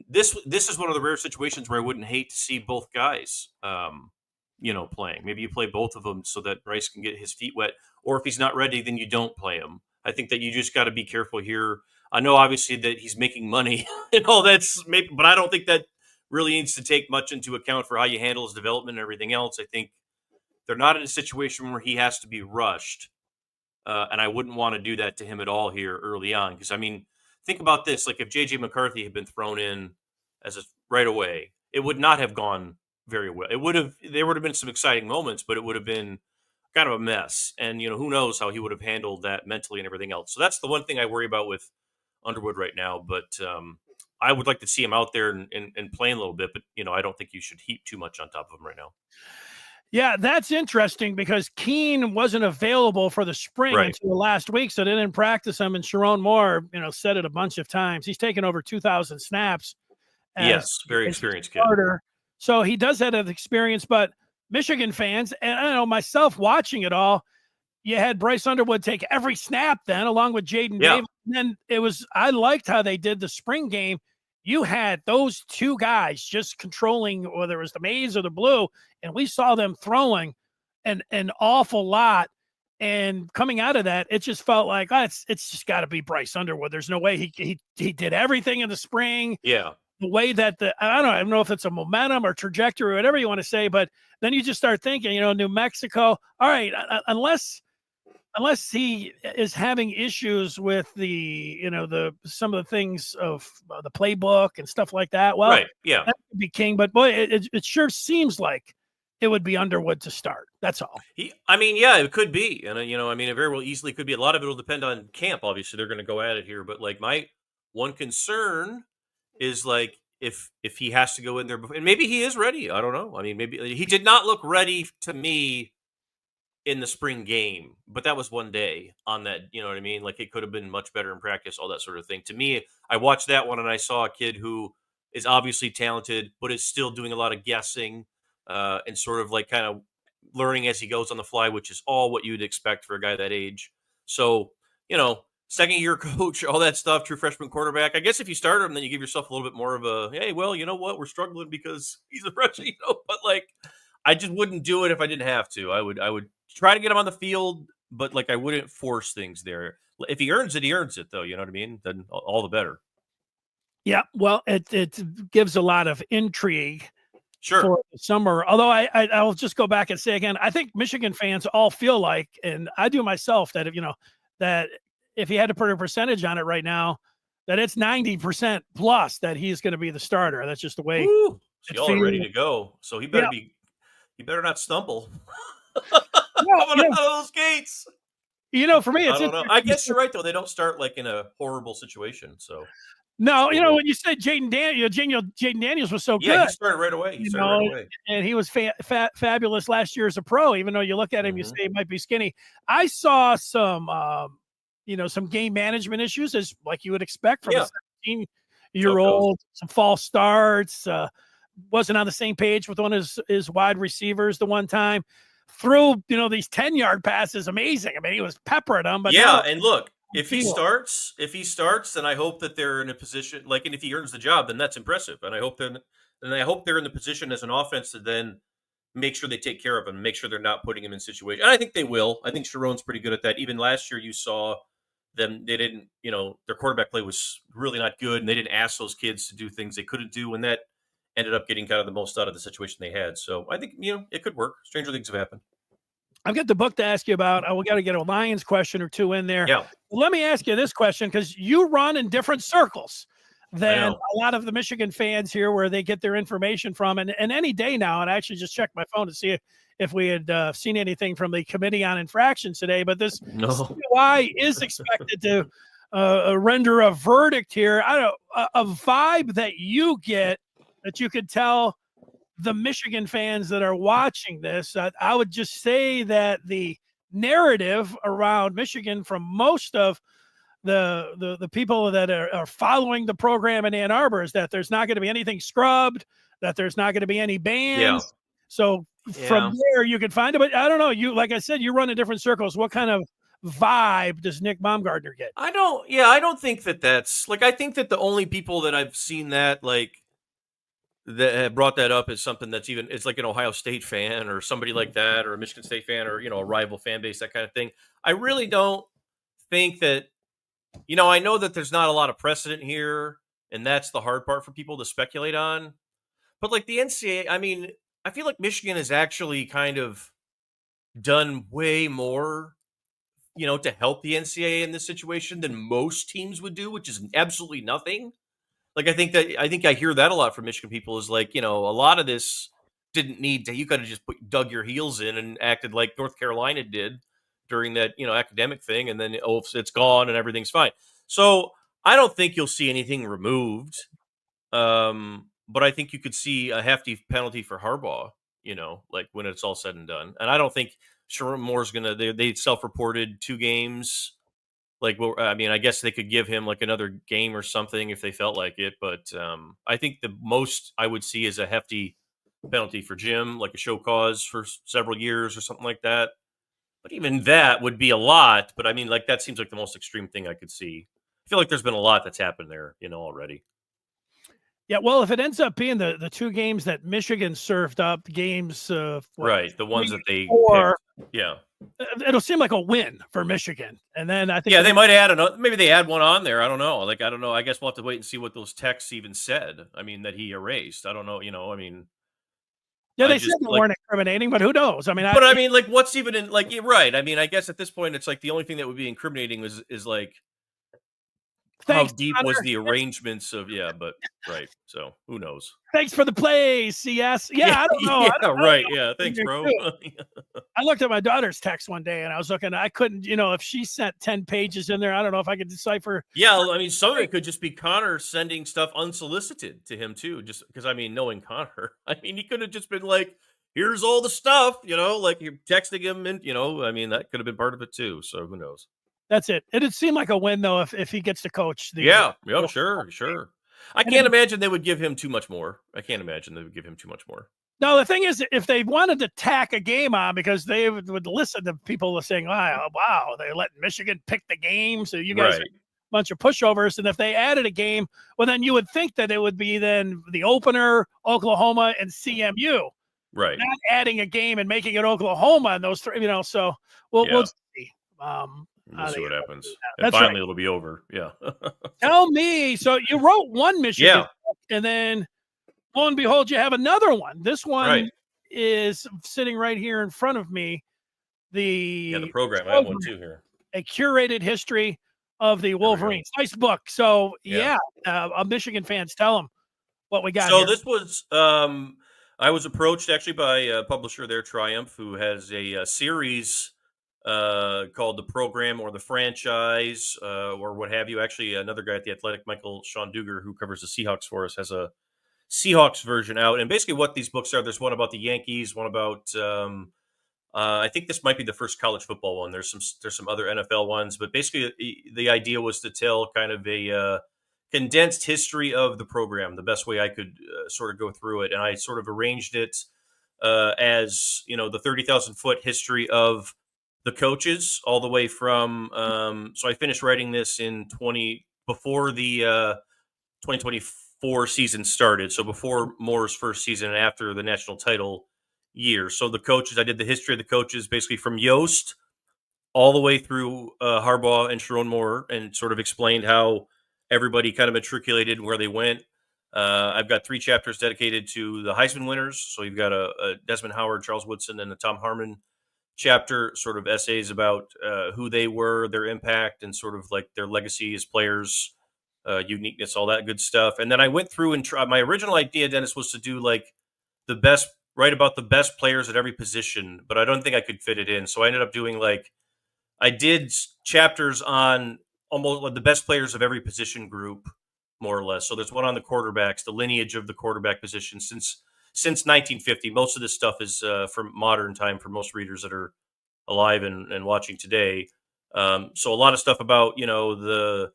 this is one of the rare situations where I wouldn't hate to see both guys playing. Maybe you play both of them so that Bryce can get his feet wet, or if he's not ready, then you don't play him. I think that you just got to be careful here. I know obviously that he's making money and all that's maybe, but I don't think that really needs to take much into account for how you handle his development and everything else. I think they're not in a situation where he has to be rushed. And I wouldn't want to do that to him at all here early on. Because, I mean, think about this. Like, if J.J. McCarthy had been thrown in right away, it would not have gone very well. There would have been some exciting moments, but it would have been kind of a mess. And, who knows how he would have handled that mentally and everything else. So that's the one thing I worry about with Underwood right now. But I would like to see him out there and playing a little bit. But, I don't think you should heap too much on top of him right now. Yeah, that's interesting because Keene wasn't available for the spring Right. until last week, so they didn't practice him. And Sharon Moore, said it a bunch of times. He's taken over 2,000 snaps as Yes. Very as a experienced kid. starter, so he does have that experience. But Michigan fans, and I know myself watching it all, you had Bryce Underwood take every snap then, along with Jaden Yeah. Davis. And then I liked how they did the spring game. You had those two guys just controlling whether it was the maize or the blue, and we saw them throwing an awful lot. And coming out of that, it just felt like it's just got to be Bryce Underwood. There's no way he did everything in the spring. Yeah. The way that I don't know if it's a momentum or trajectory, or whatever you want to say, but then you just start thinking, New Mexico. All right, unless he is having issues with the some of the things of the playbook and stuff like that. Well, right. Yeah. that could be king, but boy, it sure seems like it would be Underwood to start. That's all. Yeah, it could be. And, it very well easily could be. A lot of it will depend on camp. Obviously, they're going to go at it here. But, like, my one concern is, like, if he has to go in there, and maybe he is ready. I don't know. I mean, maybe he did not look ready to me in the spring game, but that was one day on that. You know what I mean? Like, it could have been much better in practice, all that sort of thing. To me, I watched that one and I saw a kid who is obviously talented, but is still doing a lot of guessing and sort of like kind of learning as he goes on the fly, which is all what you'd expect for a guy that age. So, second year coach, all that stuff, true freshman quarterback. I guess if you start him, then you give yourself a little bit more of a, hey, well, you know what? We're struggling because he's a freshman, but like, I just wouldn't do it if I didn't have to. I would try to get him on the field, but like I wouldn't force things there. If he earns it, he earns it, though. You know what I mean? Then all the better. Yeah, well, it gives a lot of intrigue Sure. for the summer. Although I'll just go back and say again, I think Michigan fans all feel like, and I do myself, that if he had to put a percentage on it right now, that it's 90% plus that he's going to be the starter. That's just the way. So y'all are ready to go. So he better he better not stumble coming out of those gates. For me, it's I don't know. I guess you're right, though. They don't start like in a horrible situation. So no, when you said Jaden Daniels was so good. Yeah, he started right away. And he was fabulous last year as a pro. Even though you look at him, you say he might be skinny. I saw some, some game management issues, as like you would expect from a 17-year-old. Some false starts. Wasn't on the same page with one of his wide receivers the one time. Threw these 10-yard passes, amazing. I mean, he was peppering them. But and look, if he starts, then I hope that they're in a position and if he earns the job, then that's impressive. And I hope they're in the position as an offense to then make sure they take care of him, make sure they're not putting him in situations. And I think they will. I think Sharon's pretty good at that. Even last year, you saw them. They didn't, their quarterback play was really not good, and they didn't ask those kids to do things they couldn't do, and that ended up getting kind of the most out of the situation they had. So I think, it could work. Stranger things have happened. I've got the book to ask you about. We got to get a Lions question or two in there. Yeah. Well, let me ask you this question, because you run in different circles than a lot of the Michigan fans here, where they get their information from. And any day now, and I actually just checked my phone to see if we had seen anything from the Committee on Infractions today. But this CUI is expected to render a verdict here. I don't know, a vibe that you get that you could tell the Michigan fans that are watching this. I would just say that the narrative around Michigan from most of the people that are following the program in Ann Arbor is that there's not going to be anything scrubbed, that there's not going to be any bans. Yeah. So from there you can find it. But I don't know. You, like I said, you run in different circles. What kind of vibe does Nick Baumgardner get? I don't think that's I think that the only people that I've seen that have brought that up is something that's it's like an Ohio State fan or somebody like that, or a Michigan State fan, or, a rival fan base, that kind of thing. I really don't think that, I know that there's not a lot of precedent here, and that's the hard part for people to speculate on. But like the NCAA, I mean, I feel like Michigan has actually kind of done way more, to help the NCAA in this situation than most teams would do, which is absolutely nothing. I think I hear that a lot from Michigan people is a lot of this didn't need to, you could have just dug your heels in and acted like North Carolina did during that, academic thing. And then, it's gone and everything's fine. So I don't think you'll see anything removed. But I think you could see a hefty penalty for Harbaugh, when it's all said and done. And I don't think Sharon Moore's going to, they self-reported 2 games. I guess they could give him another game or something if they felt like it. But I think the most I would see is a hefty penalty for Jim, like a show cause for several years or something like that. But even that would be a lot. But I mean, like that seems like the most extreme thing I could see. I feel like there's been a lot that's happened there, already. Yeah, well, if it ends up being the two games that Michigan served up, games Right, the ones 3, that they 4, picked. Yeah. it'll seem like a win for Michigan. And then I think Yeah, they might add another. Maybe they add one on there. I don't know. Like I don't know. I guess we'll have to wait and see what those texts even said. I mean, that he erased. I don't know. I mean, yeah, I they said just they like. weren't incriminating, but who knows? I mean, But I mean, like, what's even in like? You're right. I mean, I guess at this point, it's like the only thing that would be incriminating is like how thanks, deep was Connor. the arrangements of yeah. But right. So who knows? Thanks for the plays, CS. Yeah, Yeah. I don't know. Yeah. I don't Right. Yeah. know Thanks, here bro. too. I looked at my daughter's text one day and I was looking, I couldn't, if she sent 10 pages in there, I don't know if I could decipher. Yeah, I mean, some of it could just be Connor sending stuff unsolicited to him too. Just because, I mean, knowing Connor, I mean, he could have just been like, "Here's all the stuff," like you're texting him, and I mean, that could have been part of it too. So who knows? That's it. It'd seem like a win though if he gets to coach the. Yeah, yeah, sure, sure. I And can't imagine they would give him too much more. I can't imagine they would give him too much more. no, the thing is, if they wanted to tack a game on, because they would listen to people saying, wow, they're letting Michigan pick the game, so you guys are Right, a bunch of pushovers. And if they added a game, well, then you would think that it would be then the opener, Oklahoma and CMU, right. not adding a game and making it Oklahoma and those three, so we'll Yeah, see. we'll see what happens, and That's right. finally it'll be over. Yeah, Tell me. So you wrote one Michigan, yeah, and then lo and behold, you have another one. This right. one is sitting right here in front of me. Yeah, the The program. I have one too here. A curated history of the There we go. Wolverines. Nice book. So Yeah. yeah, Michigan fans, tell them what we got So here. this was I was approached actually by a publisher there, Triumph, who has a series called the program or the franchise or what have you. Actually, another guy at the Athletic, Michael Sean Duger, who covers the Seahawks for us, has a Seahawks version out. And basically, what these books are, there's one about the Yankees, one about I think this might be the first college football one. There's some other NFL ones, but basically the idea was to tell kind of a condensed history of the program, the best way I could sort of go through it, and I sort of arranged it as the 30,000 foot history of the coaches, all the way from. So I finished writing this in 20 before the 2024 season started, so before Moore's first season and after the national title year. So the coaches, I did the history of the coaches, basically from Yost all the way through Harbaugh and Sharon Moore, and sort of explained how everybody kind of matriculated where they went. I've got 3 chapters dedicated to the Heisman winners. So you've got a Desmond Howard, Charles Woodson, and a Tom Harmon chapter, sort of essays about who they were, their impact, and sort of like their legacy as players, uniqueness, all that good stuff. And then I went through and my original idea, Dennis, was to do like write about the best players at every position, but I don't think I could fit it in. So I ended up doing I did chapters on almost like the best players of every position group, more or less. So there's one on the quarterbacks, the lineage of the quarterback position since 1950. Most of this stuff is from modern time for most readers that are alive and watching today. So a lot of stuff about the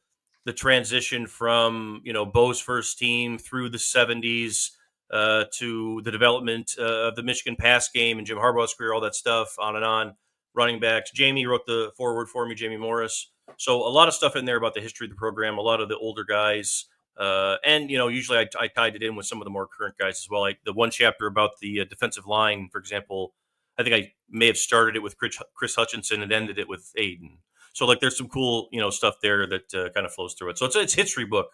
transition from Bo's first team through the 70s to the development of the Michigan pass game and Jim Harbaugh's career, all that stuff, on and on. Running backs. Jamie wrote the foreword for me, Jamie Morris. So a lot of stuff in there about the history of the program, a lot of the older guys. And, usually I tied it in with some of the more current guys as well. The one chapter about the defensive line, for example, I think I may have started it with Chris Hutchinson and ended it with Aiden. So there's some cool, stuff there that kind of flows through it. So it's a history book,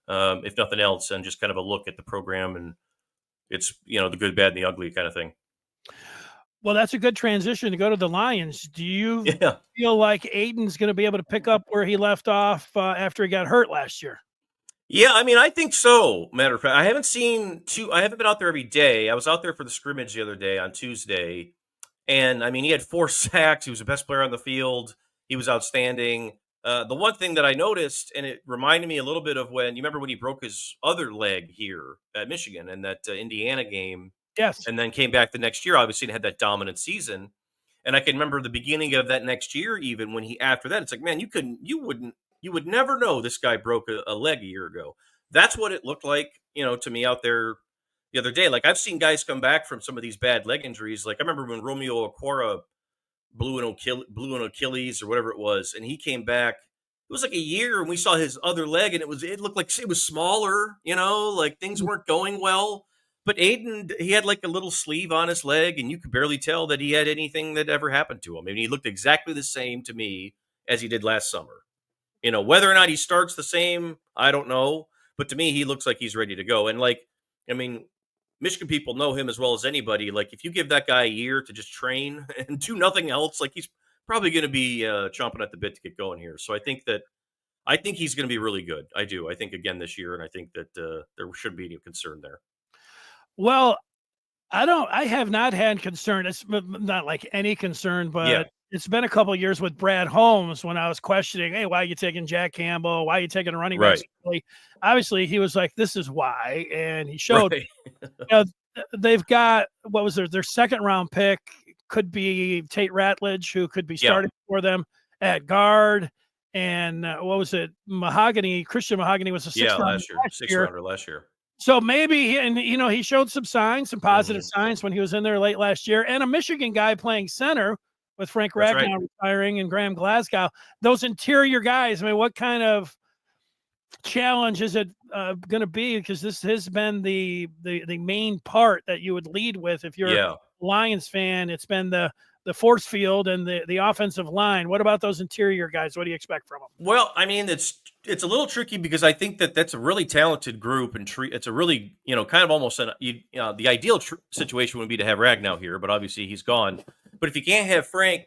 if nothing else, and just kind of a look at the program, and it's, the good, bad, and the ugly kind of thing. Well, that's a good transition to go to the Lions. Do you Yeah. feel like Aiden's going to be able to pick up where he left off after he got hurt last year? Yeah, I mean, I think so. Matter of fact, I haven't been out there every day. I was out there for the scrimmage the other day on Tuesday, and I mean, he had 4 sacks. He was the best player on the field. He was outstanding. The one thing that I noticed, and it reminded me a little bit of when you remember when he broke his other leg here at Michigan in that Indiana game, Yes. and then came back the next year, obviously, and had that dominant season. And I can remember the beginning of that next year, even when after that, it's like, man, you would never know this guy broke a leg a year ago. That's what it looked like, to me out there the other day. I've seen guys come back from some of these bad leg injuries. I remember when Romeo Okwara blew an Achilles or whatever it was, and he came back. It was like a year, and we saw his other leg, and it looked like it was smaller. Like things weren't going well. But Aiden, he had like a little sleeve on his leg, and you could barely tell that he had anything that ever happened to him. I mean, he looked exactly the same to me as he did last summer. Whether or not he starts the same, I don't know. But to me, he looks like he's ready to go. And I mean, Michigan people know him as well as anybody. Like, if you give that guy a year to just train and do nothing else, like he's probably going to be chomping at the bit to get going here. So I think he's going to be really good. I do. I think again this year, and I think that there shouldn't be any concern there. Well, I have not had concern. It's not like any concern, but it's been a couple of years with Brad Holmes when I was questioning, hey, why are you taking Jack Campbell? Why are you taking a running back? Right. Obviously, he was like, this is why. And he showed, right. They've got, what was their second round pick could be Tate Ratledge, who could be starting for them at guard. And what was it? Christian Mahogany was a sixth rounder last year. So maybe, he showed some positive signs when he was in there late last year, and a Michigan guy playing center with Frank Ragnow retiring and Graham Glasgow. Those interior guys, I mean, what kind of challenge is it going to be? Because this has been the main part that you would lead with if you're a Lions fan. It's been the force field and the offensive line. What about those interior guys? What do you expect from them? Well, I mean, it's a little tricky because I think that's a really talented group, and it's a really, kind of almost the ideal situation would be to have Ragnow here, but obviously he's gone. But if you can't have Frank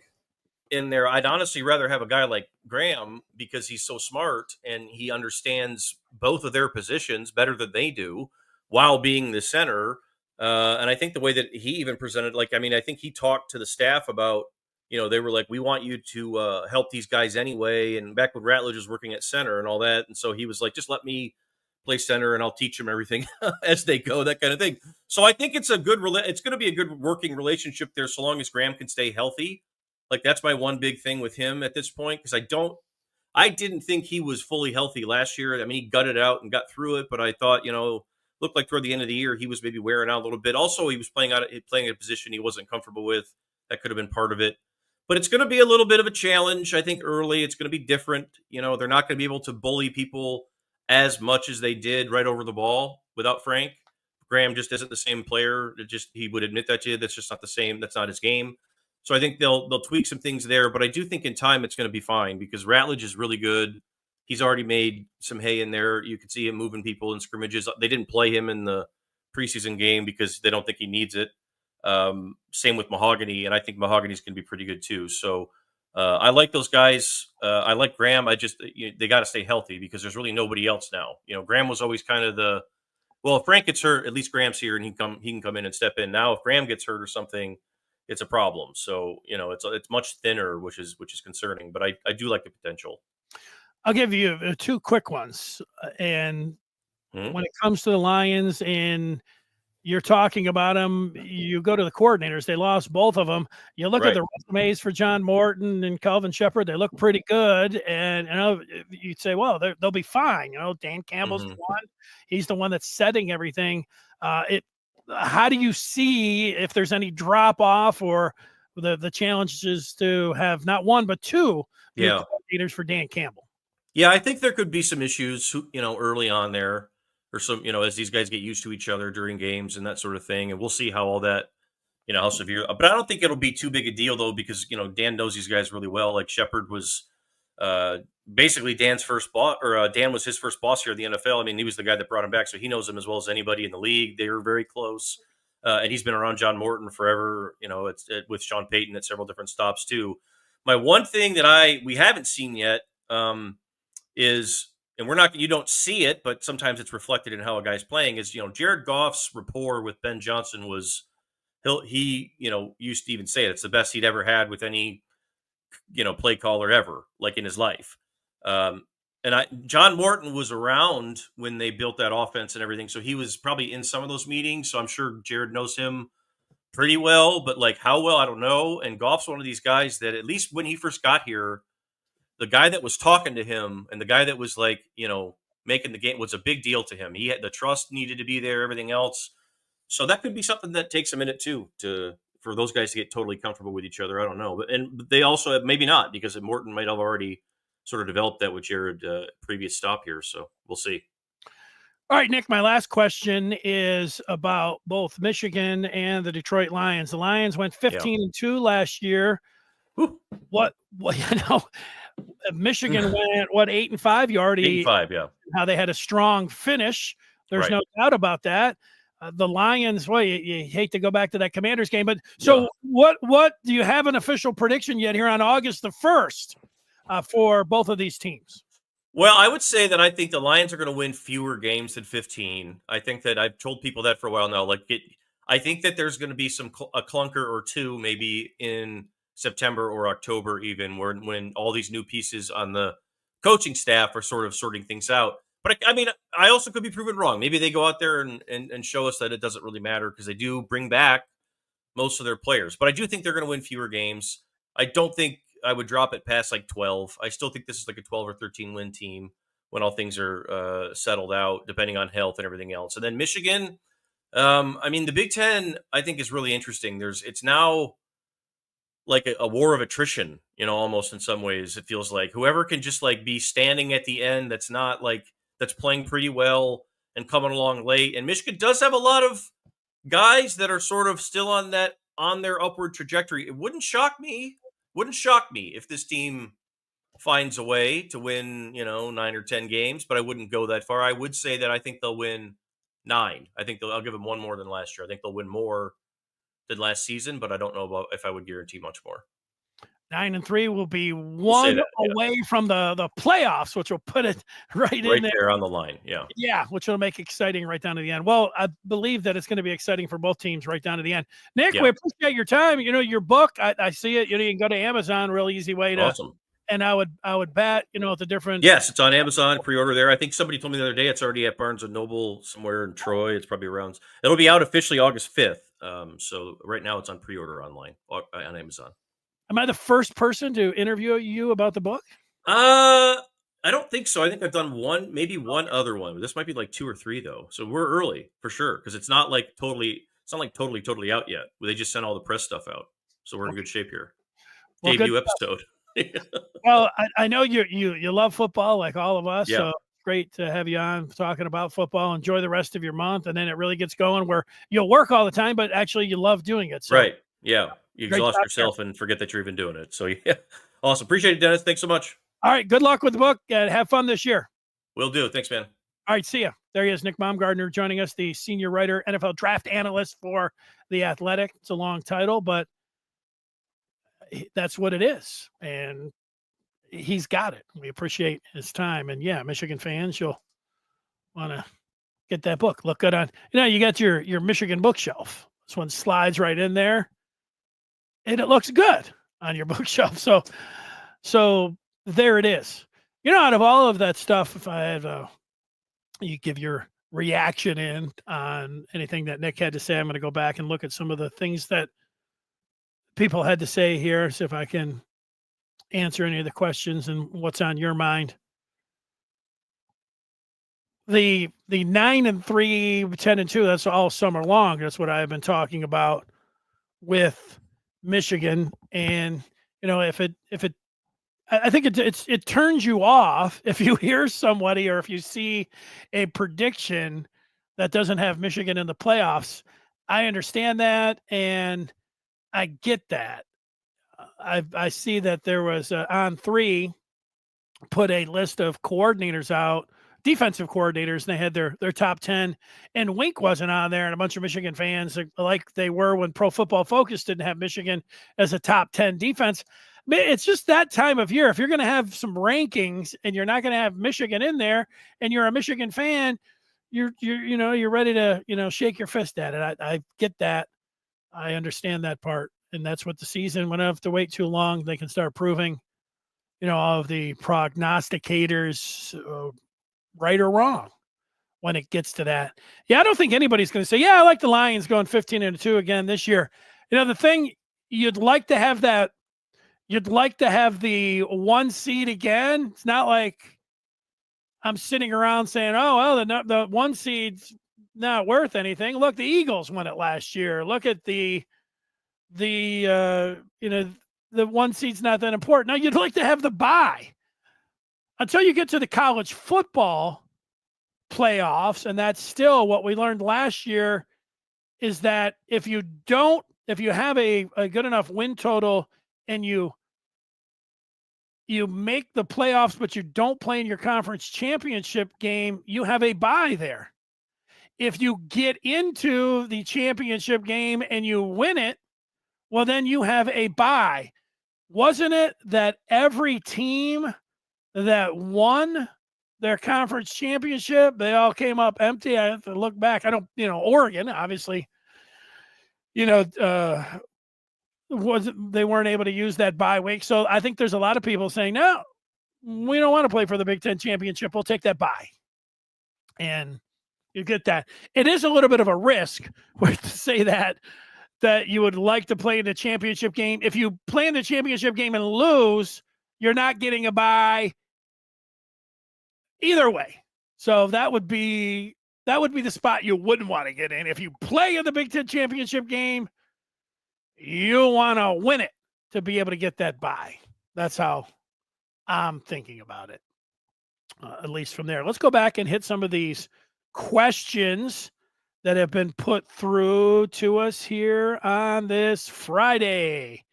in there, I'd honestly rather have a guy like Graham because he's so smart and he understands both of their positions better than they do while being the center. And I think the way that he even presented, I think he talked to the staff about, they were like, we want you to help these guys anyway. And back when Ratledge was working at center and all that. And so he was like, just let me play center and I'll teach them everything as they go, that kind of thing. So I think it's it's going to be a good working relationship there so long as Graham can stay healthy. Like, that's my one big thing with him at this point, because I didn't think he was fully healthy last year. I mean, he gutted out and got through it, but I thought, looked like toward the end of the year he was maybe wearing out a little bit. Also, he was playing a position he wasn't comfortable with. That could have been part of it. But it's going to be a little bit of a challenge, I think, early. It's going to be different. They're not going to be able to bully people as much as they did right over the ball without Frank. Graham just isn't the same player. He would admit that to you. That's just not the same. That's not his game. So I think they'll tweak some things there. But I do think in time it's going to be fine because Ratledge is really good. He's already made some hay in there. You could see him moving people in scrimmages. They didn't play him in the preseason game because they don't think he needs it. Same with Mahogany, and I think Mahogany's going to be pretty good too. So I like those guys. I like Graham. They got to stay healthy because there's really nobody else now. Graham was always kind of if Frank gets hurt, at least Graham's here and he can come in and step in. Now, if Graham gets hurt or something, it's a problem. So it's much thinner, which is concerning. But I do like the potential. I'll give you two quick ones. And when it comes to the Lions and you're talking about them, you go to the coordinators. They lost both of them. You look at the resumes for John Morton and Calvin Shepard. They look pretty good. And you'd say, well, they'll be fine. Dan Campbell's the one. He's the one that's setting everything. How do you see if there's any drop off or the challenges to have not one, but two new coordinators for Dan Campbell? Yeah, I think there could be some issues, early on there, or some, as these guys get used to each other during games and that sort of thing. And we'll see how all that, how severe. But I don't think it'll be too big a deal though, because Dan knows these guys really well. Like Shepard was basically Dan's first boss, or Dan was his first boss here at the NFL. I mean, he was the guy that brought him back, so he knows him as well as anybody in the league. They were very close, and he's been around John Morton forever. With Sean Payton at several different stops too. My one thing that we haven't seen yet. Is, and you don't see it, but sometimes it's reflected in how a guy's playing, is, Jared Goff's rapport with Ben Johnson was, he used to even say it's the best he'd ever had with any, play caller ever, like in his life. John Morton was around when they built that offense and everything. So he was probably in some of those meetings. So I'm sure Jared knows him pretty well, but like how well, I don't know. And Goff's one of these guys that at least when he first got here, the guy that was talking to him and the guy that was making the game was a big deal to him. He had the trust needed to be there, everything else. So that could be something that takes a minute too, for those guys to get totally comfortable with each other. I don't know, but they also have, maybe not, because Morton might have already sort of developed that with Jared previous stop here. So we'll see. All right, Nick, my last question is about both Michigan and the Detroit Lions. The Lions went 15-2 last year. Whew. What Michigan went 8-5. You already 8-5, yeah. How they had a strong finish. There's no doubt about that. The Lions, well, you hate to go back to that Commanders game, but so what do you have an official prediction yet here on August the 1st for both of these teams? Well, I would say that I think the Lions are going to win fewer games than 15. I think that I've told people that for a while now. I think that there's going to be a clunker or two maybe in September or October even, when all these new pieces on the coaching staff are sort of sorting things out. But I mean, I also could be proven wrong. Maybe they go out there and show us that it doesn't really matter, because they do bring back most of their players. But I do think they're going to win fewer games. I don't think I would drop it past like 12. I still think this is like a 12 or 13 win team when all things are settled out, depending on health and everything else. And then Michigan, I mean, the Big Ten, I think, is really interesting. It's now like a war of attrition, almost in some ways. It feels like whoever can just like be standing at the end, that's playing pretty well and coming along late. And Michigan does have a lot of guys that are sort of still on their upward trajectory. It wouldn't shock me if this team finds a way to win, 9 or 10 games, but I wouldn't go that far. I would say that I think they'll win 9. I think I'll give them one more than last year. I think they'll win more than last season, but I don't know if I would guarantee much more. 9-3 will be one away from the playoffs, which will put it right in there on the line. Yeah. Yeah, which will make exciting right down to the end. Well, I believe that it's going to be exciting for both teams right down to the end. Nick, we appreciate your time. Your book, I see it. You can go to Amazon, real easy way to. Awesome. And I would bet, the difference. Yes, it's on Amazon, pre-order there. I think somebody told me the other day it's already at Barnes & Noble somewhere in Troy. It's probably around. It'll be out officially August 5th. So right now it's on pre-order online on Amazon. Am I the first person to interview you about the book? I don't think so. I think I've done one other one. This might be like 2 or 3 though. So we're early for sure, because it's not like totally out yet. They just sent all the press stuff out. So we're in good shape here. Well, debut episode. Well, I know you love football like all of us. Yeah. So great to have you on talking about football. Enjoy the rest of your month, and then it really gets going where you'll work all the time, but actually you love doing it. So. Right. Yeah. You exhaust yourself and forget that you're even doing it. So yeah. Awesome. Appreciate it, Dennis. Thanks so much. All right. Good luck with the book and have fun this year. Will do. Thanks, man. All right. See ya. There he is, Nick Baumgardner, joining us, the senior writer, NFL draft analyst for The Athletic. It's a long title, but that's what it is. And he's got it. We appreciate his time. And yeah, Michigan fans, you'll want to get that book. Look good on, you got your Michigan bookshelf. This one slides right in there and it looks good on your bookshelf. So there it is. Out of all of that stuff, if I had you give your reaction in on anything that Nick had to say, I'm going to go back and look at some of the things that people had to say here. See if I can answer any of the questions and what's on your mind. The 9-3, 10-2, that's all summer long. That's what I've been talking about with Michigan. And, I think it turns you off if you hear somebody or if you see a prediction that doesn't have Michigan in the playoffs. I understand that. And I get that. I see that there was On3 put a list of coordinators out, defensive coordinators, and they had their top 10, and Wink wasn't on there, and a bunch of Michigan fans, like they were when Pro Football Focus didn't have Michigan as a top 10 defense. It's just that time of year. If you're going to have some rankings and you're not going to have Michigan in there, and you're a Michigan fan, you're ready to shake your fist at it. I get that. I understand that part. And that's what the season, when I have to wait too long, they can start proving, all of the prognosticators right or wrong when it gets to that. Yeah, I don't think anybody's going to say, I like the Lions going 15-2 again this year. The thing, you'd like to have the 1 seed again. It's not like I'm sitting around saying, the 1 seed's not worth anything. Look, the Eagles won it last year. Look at the the one seed's not that important. Now, you'd like to have the bye until you get to the college football playoffs, and that's still what we learned last year, is that if you have a good enough win total and you make the playoffs, but you don't play in your conference championship game, you have a bye there. If you get into the championship game and you win it, well, then you have a bye. Wasn't it that every team that won their conference championship, they all came up empty? I have to look back. I don't, Oregon, obviously, they weren't able to use that bye week. So I think there's a lot of people saying, no, we don't want to play for the Big Ten championship. We'll take that bye. And you get that. It is a little bit of a risk to say that you would like to play in the championship game. If you play in the championship game and lose, you're not getting a bye either way. So that would be the spot you wouldn't want to get in. If you play in the Big Ten championship game, you want to win it to be able to get that bye. That's how I'm thinking about it, at least from there. Let's go back and hit some of these questions that have been put through to us here on this Friday.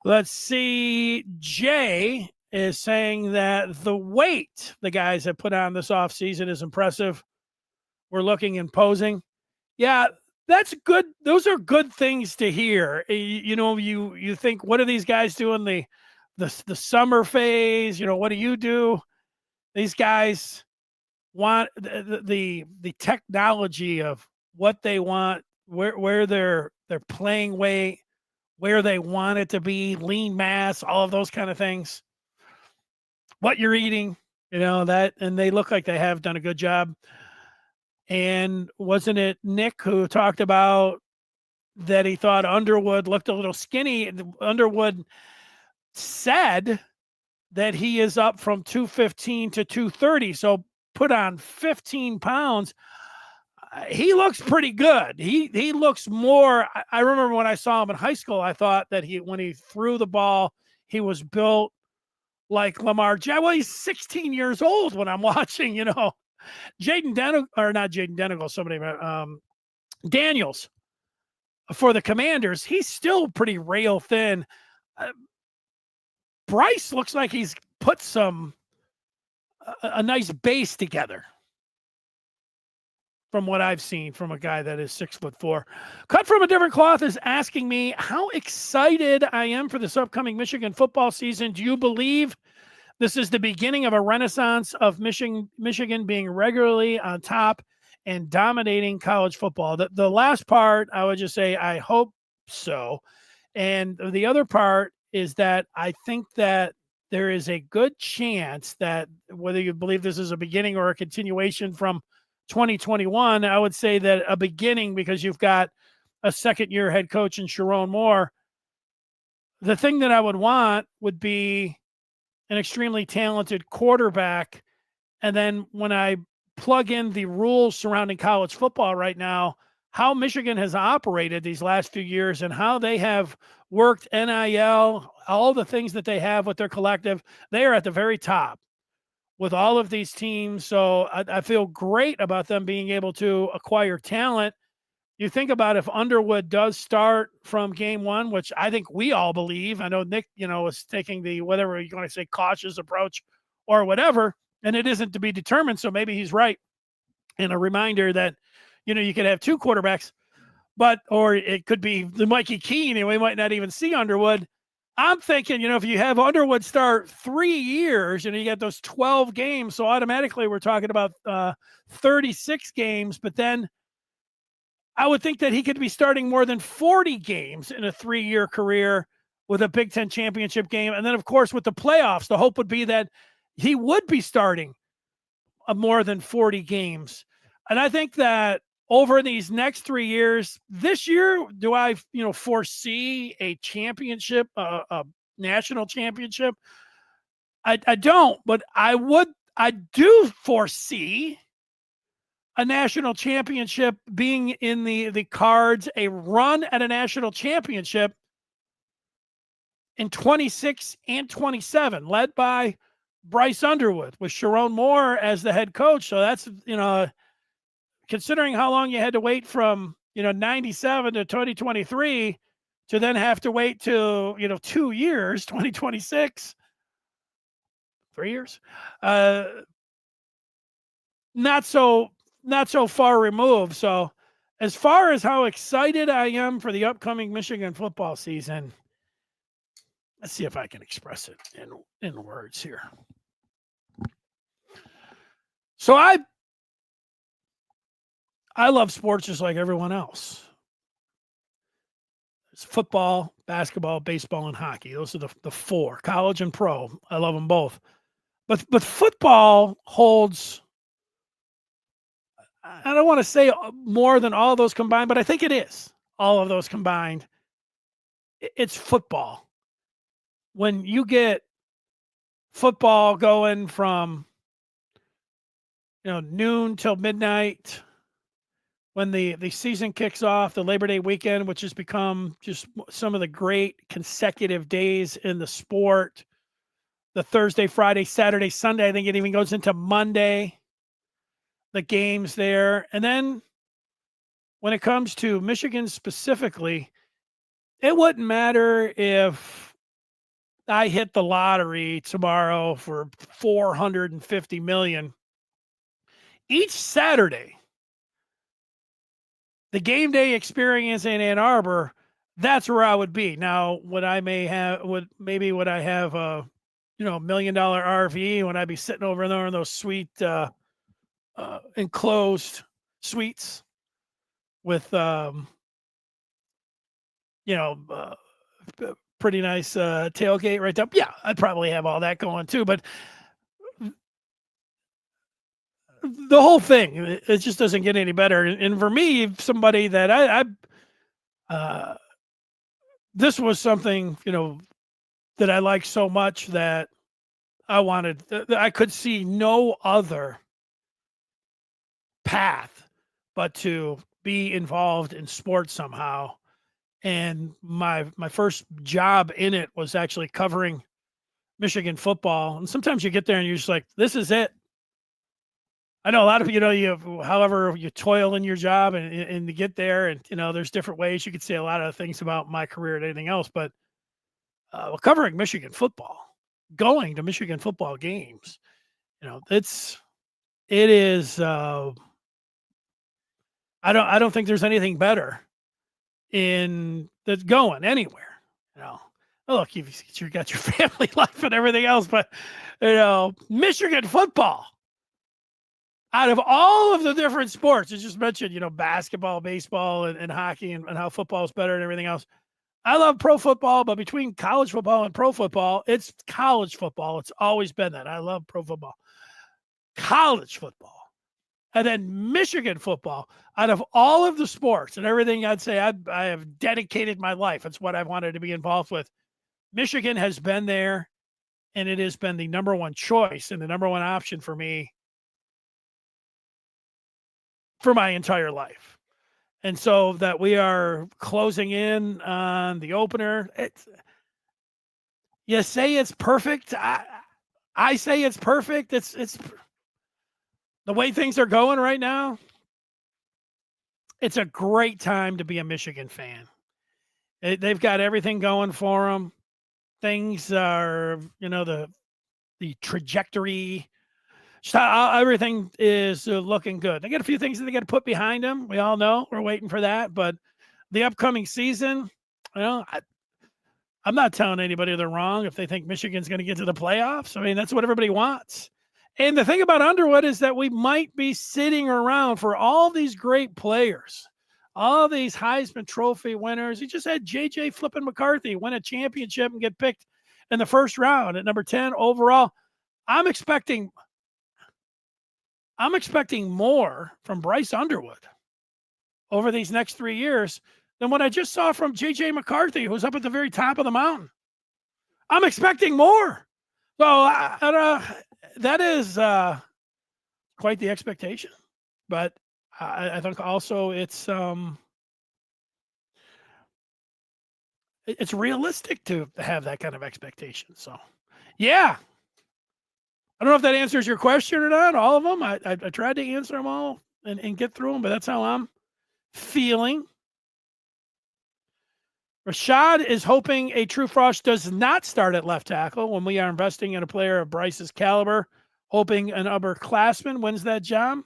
Let's see. Jay is saying that the weight the guys have put on this offseason is impressive. We're looking imposing. Yeah, that's good. Those are good things to hear. You think, what do these guys do in the summer phase? What do you do? These guys want the technology of what they want, where their playing weight, where they want it to be, lean mass, all of those kind of things. What you're eating, that, and they look like they have done a good job. And wasn't it Nick who talked about that he thought Underwood looked a little skinny? Underwood said that he is up from 215 to 230. So put on 15 pounds. He looks pretty good. He looks more. I remember when I saw him in high school, I thought that when he threw the ball, he was built like Lamar Jackson. Well, he's 16 years old when I'm watching, Jaden Daniels for the Commanders. He's still pretty rail thin. Bryce looks like he's put a nice base together from what I've seen from a guy that is 6'4". Cut from a different cloth is asking me how excited I am for this upcoming Michigan football season. Do you believe this is the beginning of a renaissance of Michigan being regularly on top and dominating college football? The last part, I would just say, I hope so. And the other part is that I think that there is a good chance that, whether you believe this is a beginning or a continuation from 2021, I would say that a beginning, because you've got a second-year head coach in Sharon Moore. The thing that I would want would be an extremely talented quarterback. And then when I plug in the rules surrounding college football right now, how Michigan has operated these last few years and how they have worked NIL, all the things that they have with their collective, they are at the very top with all of these teams. So I feel great about them being able to acquire talent. You think about if Underwood does start from game one, which I think we all believe. I know Nick, is taking the, whatever you're going to say, cautious approach or whatever, and it isn't to be determined. So maybe he's right. And a reminder that, you could have two quarterbacks, or it could be the Mikey Keene, and we might not even see Underwood. I'm thinking, if you have Underwood start 3 years, you get those 12 games. So automatically we're talking about 36 games, but then I would think that he could be starting more than 40 games in a 3-year career with a Big Ten championship game. And then, of course, with the playoffs, the hope would be that he would be starting more than 40 games. And I think that over these next 3 years, this year, do I, foresee a championship, a national championship? I don't, but I do foresee a national championship being in the cards, a run at a national championship in 26 and 27, led by Bryce Underwood with Sharon Moore as the head coach. So that's, considering how long you had to wait from, 97 to 2023 to then have to wait to, 2 years, 2026, 3 years, not so far removed. So as far as how excited I am for the upcoming Michigan football season, let's see if I can express it in words here. So I love sports just like everyone else. It's football, basketball, baseball, and hockey. Those are the four, college and pro. I love them both. But football holds, I don't want to say more than all of those combined, but I think it is all of those combined. It's football. When you get football going from, noon till midnight, when the season kicks off, the Labor Day weekend, which has become just some of the great consecutive days in the sport, the Thursday, Friday, Saturday, Sunday, I think it even goes into Monday, the games there. And then when it comes to Michigan specifically, it wouldn't matter if I hit the lottery tomorrow for $450 million. Each Saturday, the game day experience in Ann Arbor, that's where I would be. Now, would I have a $1 million RV? Would I be sitting over there in those sweet enclosed suites with pretty nice tailgate right up? Yeah, I'd probably have all that going too. But the whole thing, it just doesn't get any better. And for me, somebody that this was something, that I like so much that I could see no other path but to be involved in sports somehow. And my first job in it was actually covering Michigan football. And sometimes you get there and you're just like, this is it. I know a lot of however you toil in your job and to get there, and there's different ways. You could say a lot of things about my career and anything else, but covering Michigan football, going to Michigan football games, it is. I don't think there's anything better that's going anywhere. Look, you got your family life and everything else, but Michigan football. Out of all of the different sports, I just mentioned, basketball, baseball, and hockey, and how football is better and everything else. I love pro football, but between college football and pro football, it's college football. It's always been that. I love pro football. College football. And then Michigan football. Out of all of the sports and everything, I'd say I have dedicated my life. It's what I've wanted to be involved with. Michigan has been there, and it has been the number one choice and the number one option for me for my entire life. And so that we are closing in on the opener. You say it's perfect. I say it's perfect. It's the way things are going right now. It's a great time to be a Michigan fan. They've got everything going for them. Things are, the trajectory. Everything is looking good. They got a few things that they got to put behind them. We all know we're waiting for that, but the upcoming season, I'm not telling anybody they're wrong if they think Michigan's going to get to the playoffs. I mean, that's what everybody wants. And the thing about Underwood is that we might be sitting around for all these great players, all these Heisman Trophy winners. He just had J.J. Flippin' McCarthy win a championship and get picked in the first round at number 10 overall. I'm expecting more from Bryce Underwood over these next 3 years than what I just saw from J.J. McCarthy, who's up at the very top of the mountain. I'm expecting more. So that is quite the expectation. But I think also it's realistic to have that kind of expectation. So, yeah. I don't know if that answers your question or not. All of them. I tried to answer them all and get through them, but that's how I'm feeling. Rashad is hoping a true frost does not start at left tackle when we are investing in a player of Bryce's caliber, hoping an upperclassman wins that job.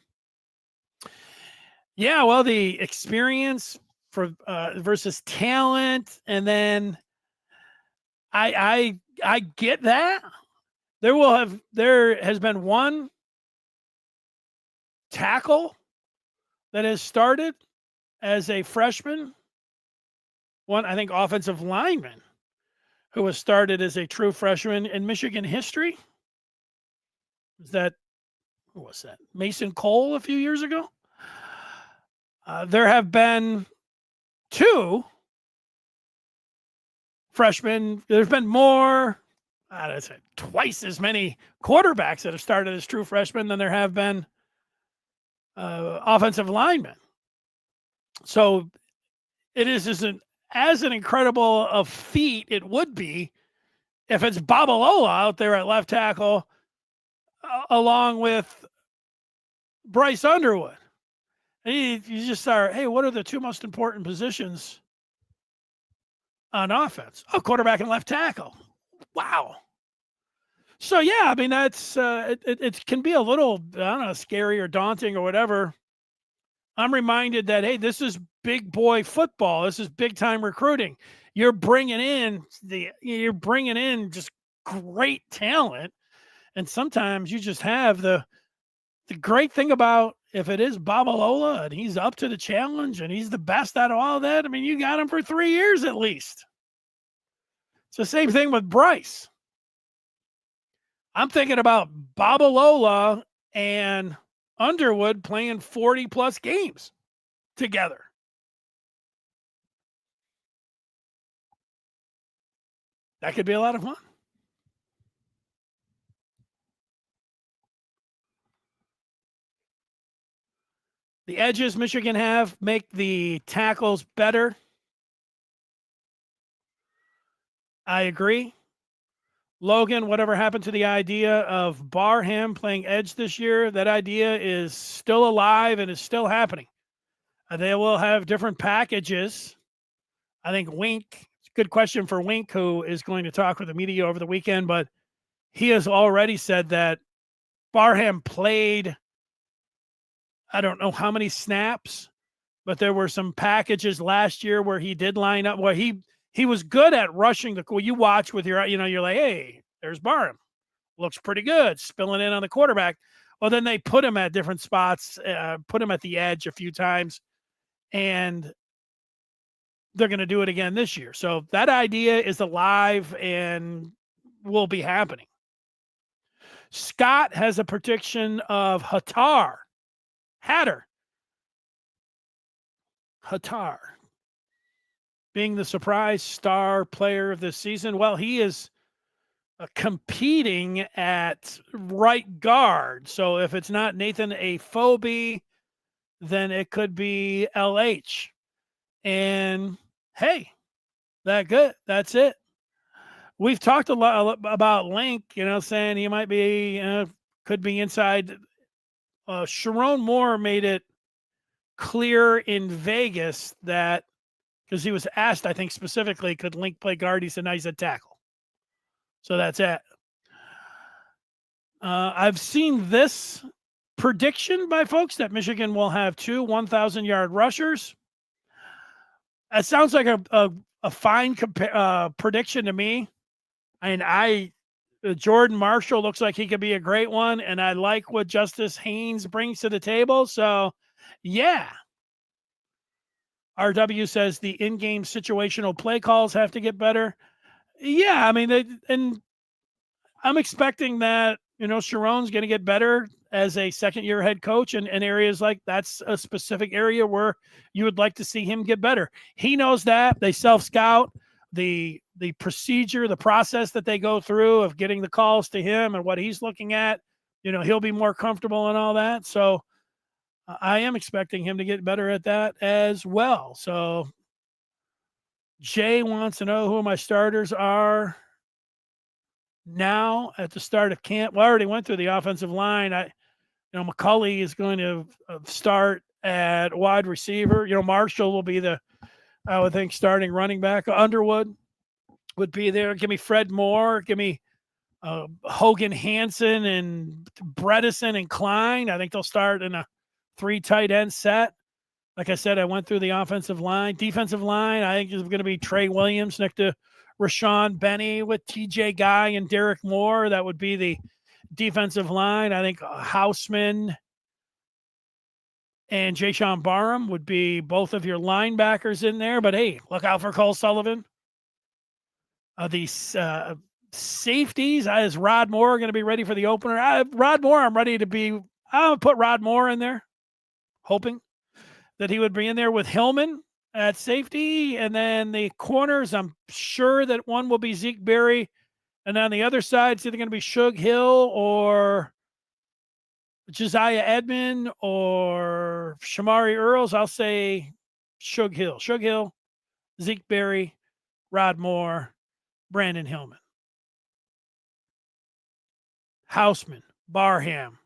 Yeah, well, the experience for versus talent, and then I get that. There has been one tackle that has started as a freshman, one, I think, offensive lineman who was started as a true freshman in Michigan history. Who was that? Mason Cole a few years ago. There have been two freshmen. There's been more, I'd say twice as many quarterbacks that have started as true freshmen than there have been offensive linemen. So it isn't as an incredible a feat it would be if it's Babalola out there at left tackle along with Bryce Underwood. And you just start, hey, what are the two most important positions on offense? Oh, quarterback and left tackle. Wow. So, yeah, I mean, that's it can be a little, I don't know, scary or daunting or whatever. I'm reminded that, hey, this is big boy football. This is big time recruiting. You're bringing in just great talent. And sometimes you just have the great thing about if it is Babalola and he's up to the challenge and he's the best out of all of that, I mean, you got him for 3 years at least. It's the same thing with Bryce. I'm thinking about Babalola and Underwood playing 40 plus games together. That could be a lot of fun. The edges Michigan have make the tackles better. I agree. Logan, whatever happened to the idea of Barham playing edge this year? That idea is still alive and is still happening. They will have different packages. I think Wink, good question for Wink, who is going to talk with the media over the weekend, but he has already said that Barham played, I don't know how many snaps, but there were some packages last year where he did line up, where he was good at rushing the. Well, you watch with your, you're like, hey, there's Barham, looks pretty good, spilling in on the quarterback. Well, then they put him at different spots, put him at the edge a few times, and they're going to do it again this year. So that idea is alive and will be happening. Scott has a prediction of Hatter being the surprise star player of this season. Well, he is competing at right guard. So if it's not Nathan Afobe, then it could be LH. And hey, that's it. We've talked a lot about Link, saying he might be, could be inside. Sharon Moore made it clear in Vegas that, because he was asked, I think specifically, could Link play guard? He said, no, he's a tackle. So that's it. I've seen this prediction by folks that Michigan will have 2 1,000-yard rushers. That sounds like a fine prediction to me. And Jordan Marshall looks like he could be a great one, and I like what Justice Haynes brings to the table. So, yeah. RW says the in-game situational play calls have to get better. Yeah, I mean, and I'm expecting that, Sharon's going to get better as a second-year head coach in areas like that's a specific area where you would like to see him get better. He knows that. They self-scout. The procedure, the process that they go through of getting the calls to him and what he's looking at, he'll be more comfortable and all that. So I am expecting him to get better at that as well. So Jay wants to know who my starters are now at the start of camp. Well, I already went through the offensive line. McCulley is going to start at wide receiver. Marshall will be I would think, starting running back. Underwood would be there. Give me Fred Moore. Give me Hogan Hansen and Bredesen and Klein. I think they'll start in a 3 tight end set. Like I said, I went through the offensive line. Defensive line, I think is going to be Trey Williams next to Rashawn Benny with TJ Guy and Derek Moore. That would be the defensive line. I think Houseman and Jayshawn Barham would be both of your linebackers in there. But, hey, look out for Cole Sullivan. These safeties, is Rod Moore going to be ready for the opener? Rod Moore, I'm going to put Rod Moore in there, hoping that he would be in there with Hillman at safety. And then the corners, I'm sure that one will be Zeke Berry. And on the other side, it's either going to be Shug Hill or Josiah Edmond or Shamari Earls. I'll say Shug Hill. Shug Hill, Zeke Berry, Rod Moore, Brandon Hillman. Houseman, Barham,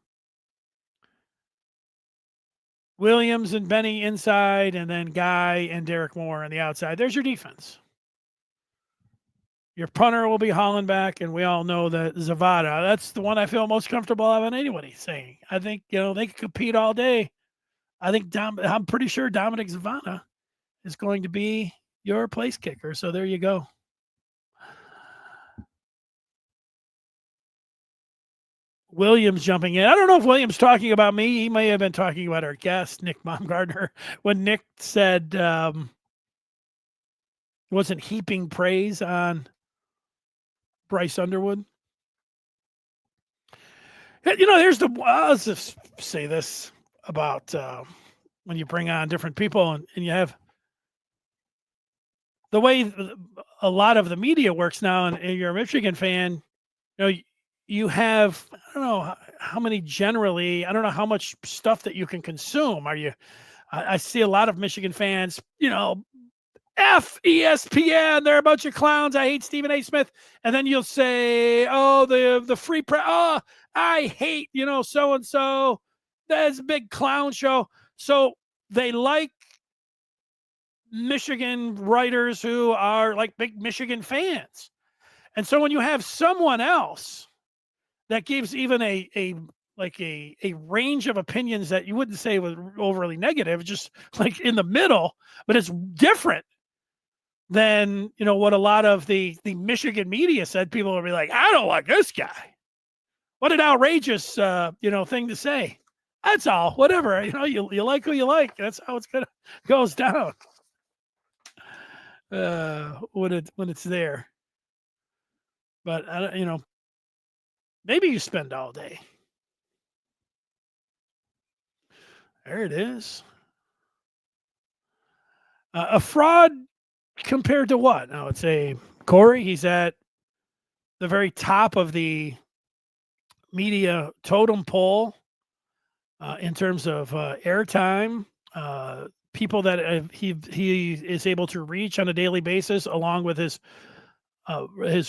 Williams and Benny inside, and then Guy and Derek Moore on the outside. There's your defense. Your punter will be Hollenbach, and we all know that Zavada. That's the one I feel most comfortable having anybody saying. I think, they can compete all day. I think I'm pretty sure Dominic Zavada is going to be your place kicker. So there you go. Williams jumping in. I don't know if Williams talking about me. He may have been talking about our guest, Nick Baumgardner, when Nick said wasn't heaping praise on Bryce Underwood. I'll just say this about when you bring on different people and you have the way a lot of the media works now, and you're a Michigan fan, you have, I don't know how many generally, I don't know how much stuff that you can consume. I see a lot of Michigan fans, F ESPN, they're a bunch of clowns. I hate Stephen A. Smith. And then you'll say, oh, the free press. Oh, I hate, so-and-so. That's a big clown show. So they like Michigan writers who are like big Michigan fans. And so when you have someone else that gives even a range of opinions that you wouldn't say was overly negative, just like in the middle, but it's different than, what a lot of the Michigan media said. People will be like, I don't like this guy. What an outrageous, thing to say. That's all. Whatever. You like who you like. That's how it's goes down. When it's there. But maybe you spend all day. There it is. A fraud compared to what? Now it's Corey. He's at the very top of the media totem pole in terms of airtime, people that he is able to reach on a daily basis, along with his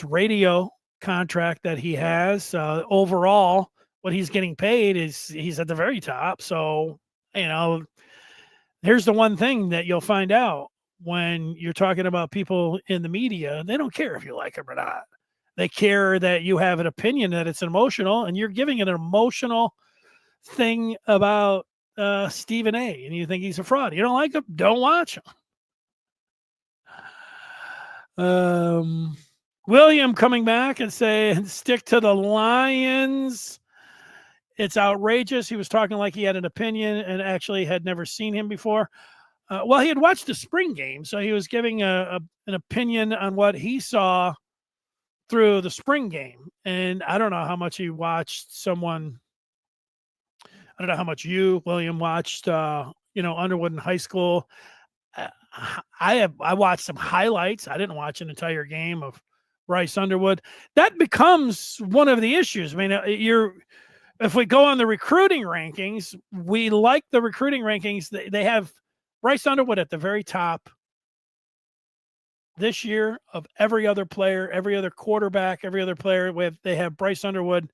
radio contract that he has. Overall, what he's getting paid is he's at the very top. So, here's the one thing that you'll find out when you're talking about people in the media. They don't care if you like them or not. They care that you have an opinion, that it's emotional, and you're giving an emotional thing about Stephen A. And you think he's a fraud. You don't like him? Don't watch him. William coming back and saying, stick to the Lions. It's outrageous. He was talking like he had an opinion and actually had never seen him before. Well, he had watched the spring game, so he was giving an opinion on what he saw through the spring game. And I don't know how much he watched someone. I don't know how much you, William, watched, Underwood in high school. I watched some highlights. I didn't watch an entire game of Bryce Underwood. That becomes one of the issues. I mean, if we go on the recruiting rankings, we like the recruiting rankings. They have Bryce Underwood at the very top this year of every other player, every other quarterback, every other player. They have Bryce Underwood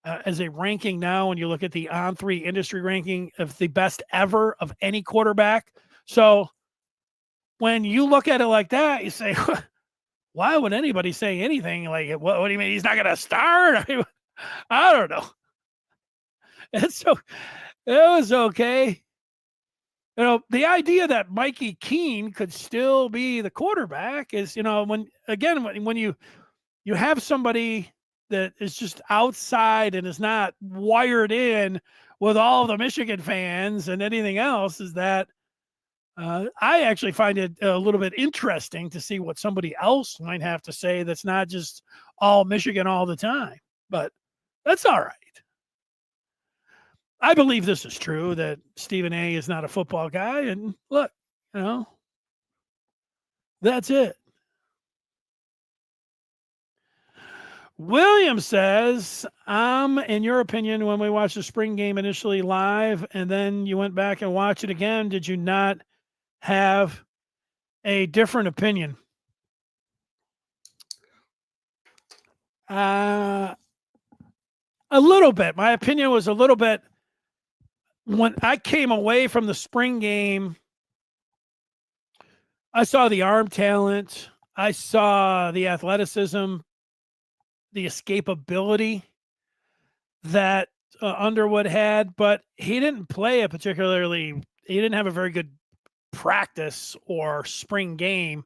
as a ranking now. When you look at the On3 industry ranking of the best ever of any quarterback. So when you look at it like that, you say, why would anybody say anything like, what do you mean he's not going to start? I don't know. And so it was okay. You know, the idea that Mikey Keene could still be the quarterback is, you know, when you have somebody that is just outside and is not wired in with all the Michigan fans and anything else, is that I actually find it a little bit interesting to see what somebody else might have to say that's not just all Michigan all the time. But that's all right. I believe this is true, that Stephen A. is not a football guy. And look, you know, that's it. William says, in your opinion, when we watched the spring game initially live and then you went back and watched it again, did you not have a different opinion? A little bit. My opinion was a little bit. When I came away from the spring game, I saw the arm talent. I saw the athleticism, the escapability that Underwood had, but he didn't play he didn't have a very good practice or spring game.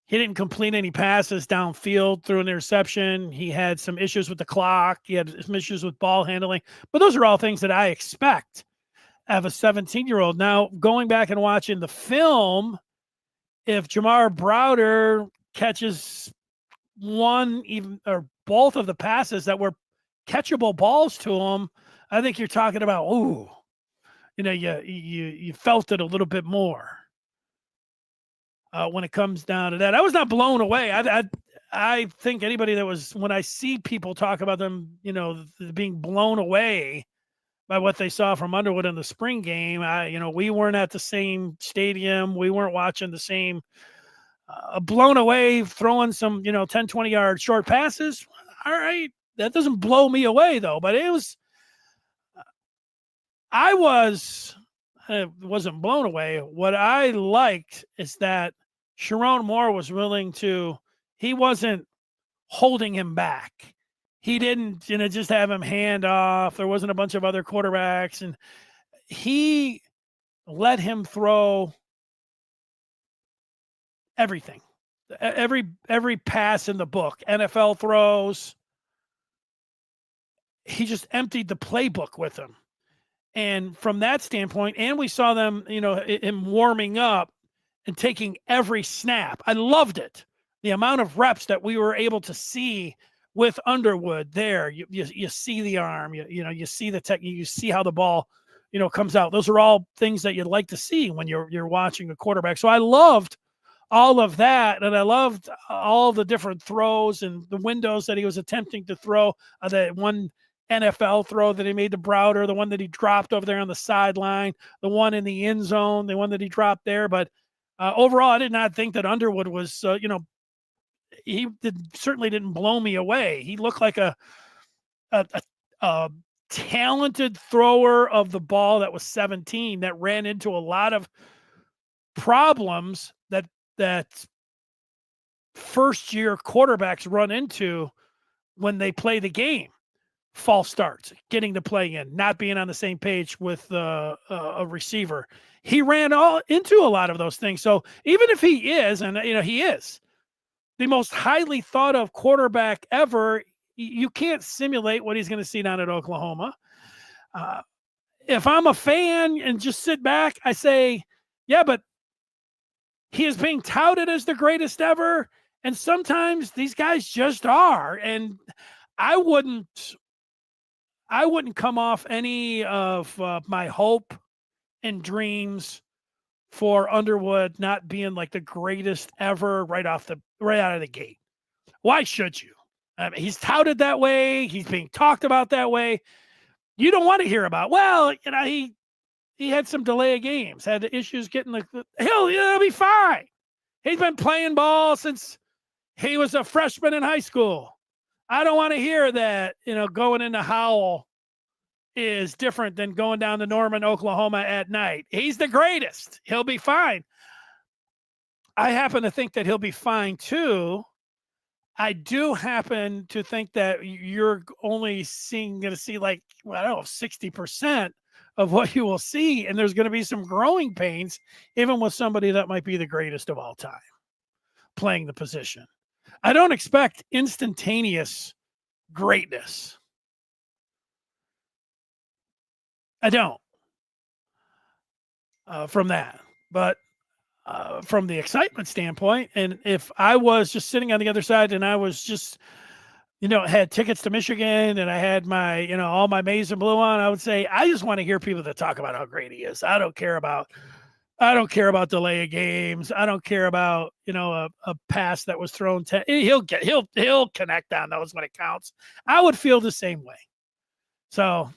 He didn't complete any passes downfield through an interception. He had some issues with the clock. He had some issues with ball handling. But those are all things that I expect of a 17-year-old. Now, going back and watching the film, if Jamar Browder catches one even or both of the passes that were catchable balls to him, I think you're talking about, you felt it a little bit more. When it comes down to that, I was not blown away. I think anybody that was, when I see people talk about them, being blown away by what they saw from Underwood in the spring game, we weren't at the same stadium. We weren't watching the same blown away, throwing some, 10, 20-yard short passes. All right. That doesn't blow me away though, but it wasn't blown away. What I liked is that Sharon Moore was he wasn't holding him back. He didn't, just have him hand off. There wasn't a bunch of other quarterbacks, and he let him throw everything. Every pass in the book, NFL throws. He just emptied the playbook with him. And from that standpoint, and we saw them, him warming up and taking every snap. I loved it. The amount of reps that we were able to see with Underwood there. You see the arm, you see the technique, you see how the ball, comes out. Those are all things that you'd like to see when you're watching a quarterback. So I loved all of that, and I loved all the different throws and the windows that he was attempting to throw. That one NFL throw that he made to Browder, the one that he dropped over there on the sideline, the one in the end zone, the one that he dropped there. But overall, I did not think that Underwood was, certainly didn't blow me away. He looked like a talented thrower of the ball that was 17 that ran into a lot of problems that first-year quarterbacks run into when they play the game. False starts, getting the play in, not being on the same page with a receiver. He ran into a lot of those things. So even if he is, and he is the most highly thought of quarterback ever, you can't simulate what he's going to see down at Oklahoma. If I'm a fan and just sit back, I say, yeah, but he is being touted as the greatest ever. And sometimes these guys just are. And I wouldn't come off any of my hope and dreams for Underwood not being like the greatest ever right out of the gate. Why should you? He's touted that way. He's being talked about that way. You don't want to hear about, well, he had some delay of games, had issues getting he'll be fine. He's been playing ball since he was a freshman in high school. I don't want to hear that, going into Howell is different than going down to Norman, Oklahoma at night. He's the greatest. He'll be fine. I happen to think that he'll be fine too. I do happen to think that you're only going to see 60% of what you will see. And there's going to be some growing pains, even with somebody that might be the greatest of all time playing the position. I don't expect instantaneous greatness. I don't from that, but from the excitement standpoint, and if I was just sitting on the other side and I was just, had tickets to Michigan and I had my, all my maize and blue on, I would say, I just want to hear people that talk about how great he is. I don't care about delay of games. I don't care about, a pass that was thrown. He'll connect on those when it counts. I would feel the same way. So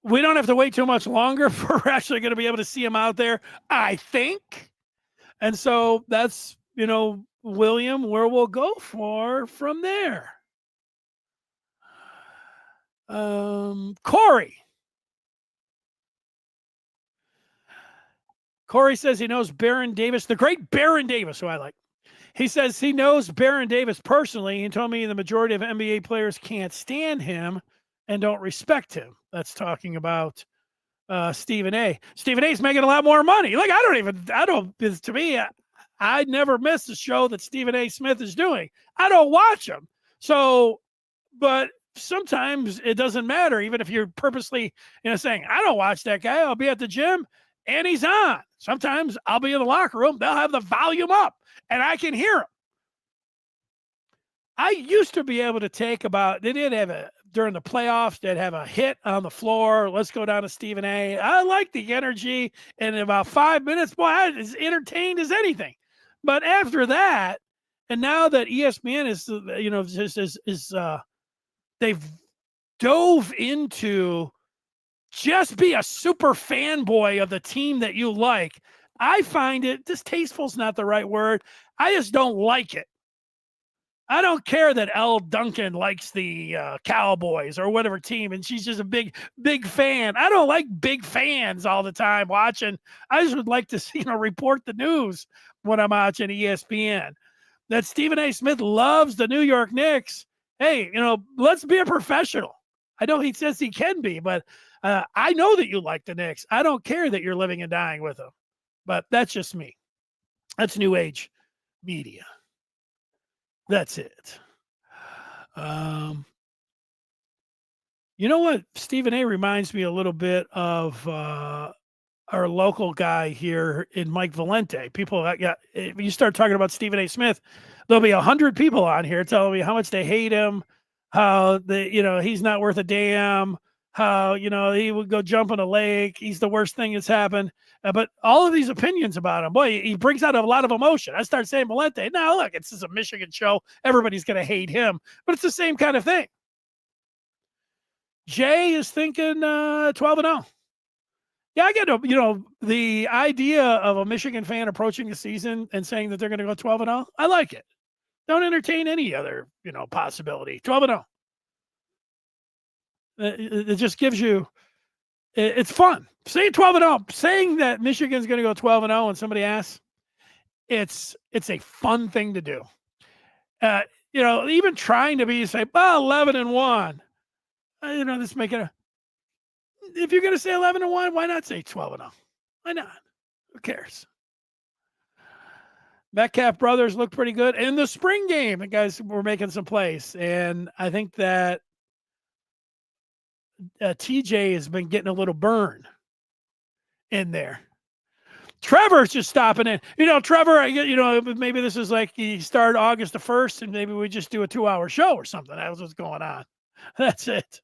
we don't have to wait too much longer for we're actually going to be able to see him out there, I think. And so that's, William, where we'll go from there. Corey says he knows Baron Davis, the great Baron Davis, who I like. He says he knows Baron Davis personally and told me the majority of NBA players can't stand him and don't respect him. That's talking about Stephen A. Stephen A's making a lot more money. To me, I never miss a show that Stephen A. Smith is doing. I don't watch them. So, but sometimes it doesn't matter. Even if you're purposely, saying, I don't watch that guy. I'll be at the gym and he's on. Sometimes I'll be in the locker room. They'll have the volume up and I can hear him. I used to be able to they did have during the playoffs, they'd have a hit on the floor. Let's go down to Stephen A. I like the energy. And in about 5 minutes, boy, I was as entertained as anything. But after that, and now that ESPN is, they've dove into just be a super fanboy of the team that you like. I find it distasteful is not the right word. I just don't like it. I don't care that Elle Duncan likes the Cowboys or whatever team, and she's just a big fan. I don't like big fans all the time watching. I just would like to report the news when I'm watching ESPN. That Stephen A. Smith loves the New York Knicks. Hey, let's be a professional. I know he says he can be, but I know that you like the Knicks. I don't care that you're living and dying with them. But that's just me. That's New Age media. That's it. You know what? Stephen A. reminds me a little bit of our local guy here in Mike Valente. People, if you start talking about Stephen A. Smith, there'll be 100 people on here telling me how much they hate him, how he's not worth a damn, how he would go jump in a lake. He's the worst thing that's happened. But all of these opinions about him, boy, he brings out a lot of emotion. I start saying Valente. Now, look, this is a Michigan show. Everybody's going to hate him, but it's the same kind of thing. Jay is thinking 12-0. Yeah, I get the idea of a Michigan fan approaching the season and saying that they're going to go 12-0. I like it. Don't entertain any other possibility. 12-0. It just gives you. It's fun. Saying 12-0, saying that Michigan's going to go 12-0 when somebody asks, it's a fun thing to do. Even trying to be 11-1. This making a. If you're going to say 11-1, why not say 12-0? Why not? Who cares? Metcalf brothers look pretty good in the spring game. The guys were making some plays, and I think that TJ has been getting a little burn in there. Trevor's just stopping in. Trevor, maybe this is like he started August the 1st and maybe we just do a 2-hour show or something. That's what's going on. That's it.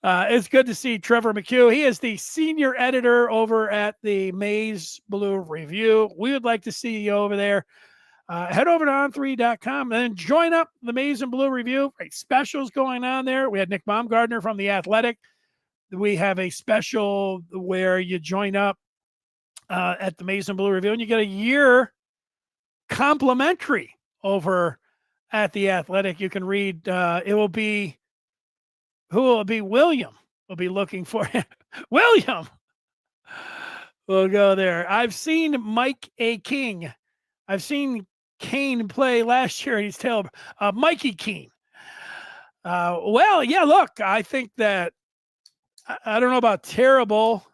It's good to see Trevor McHugh. He is the senior editor over at the Maize Blue Review. We would like to see you over there. Head over to on3.com and then join up the Maize and Blue Review. Great specials going on there. We had Nick Baumgardner from The Athletic. We have a special where you join up at the Maize and Blue Review and you get a year complimentary over at The Athletic. You can read, it will be, who will be? William will be looking for him. William. We'll go there. I've seen Mike A. King. I've seen Kane play last year. He's tail. Mikey Keene. Well, yeah, look, I think that, I don't know about terrible.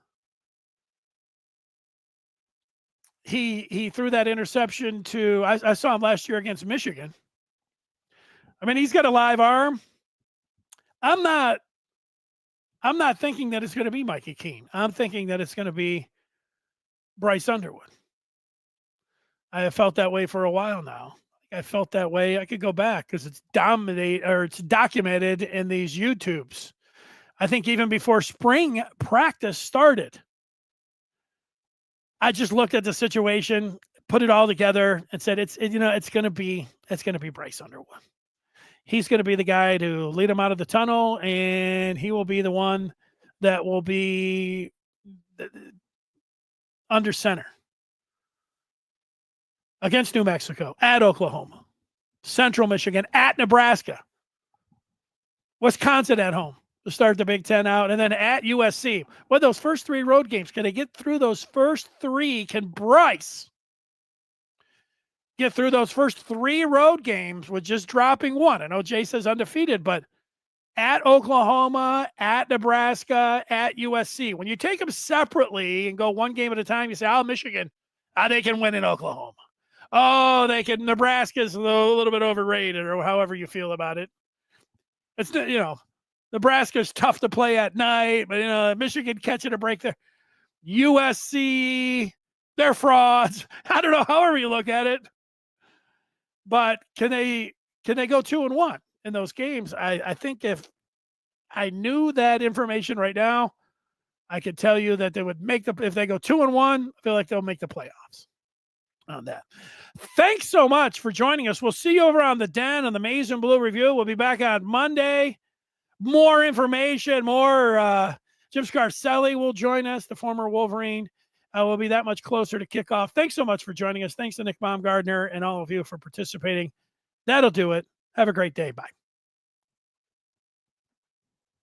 He threw that interception to, I saw him last year against Michigan. I mean, he's got a live arm. I'm not thinking that it's going to be Mikey Keene. I'm thinking that it's going to be Bryce Underwood. I have felt that way for a while now. I felt that way. I could go back because it's documented in these YouTubes. I think even before spring practice started, I just looked at the situation, put it all together, and said, it's going to be Bryce Underwood. He's going to be the guy to lead him out of the tunnel, and he will be the one that will be under center against New Mexico, at Oklahoma, Central Michigan, at Nebraska, Wisconsin at home to start the Big Ten out, and then at USC. What those first three road games, can they get through those first three? Can Bryce get through those first three road games with just dropping one? I know Jay says undefeated, but at Oklahoma, at Nebraska, at USC. When you take them separately and go one game at a time, you say, oh, Michigan, they can win in Oklahoma. Oh, they can. Nebraska's a little bit overrated, or however you feel about it. It's, Nebraska's tough to play at night, but, Michigan catching a break there. USC, they're frauds. I don't know, however you look at it. But can they go 2-1 in those games? I think if I knew that information right now, I could tell you that they would if they go 2-1, I feel like they'll make the playoffs on that. Thanks so much for joining us. We'll see you over on the Den on the Maize and Blue Review. We'll be back on Monday. More information, more Jim Scarcelli will join us, the former Wolverine. We'll be that much closer to kickoff. Thanks so much for joining us. Thanks to Nick Baumgardner and all of you for participating. That'll do it. Have a great day. Bye.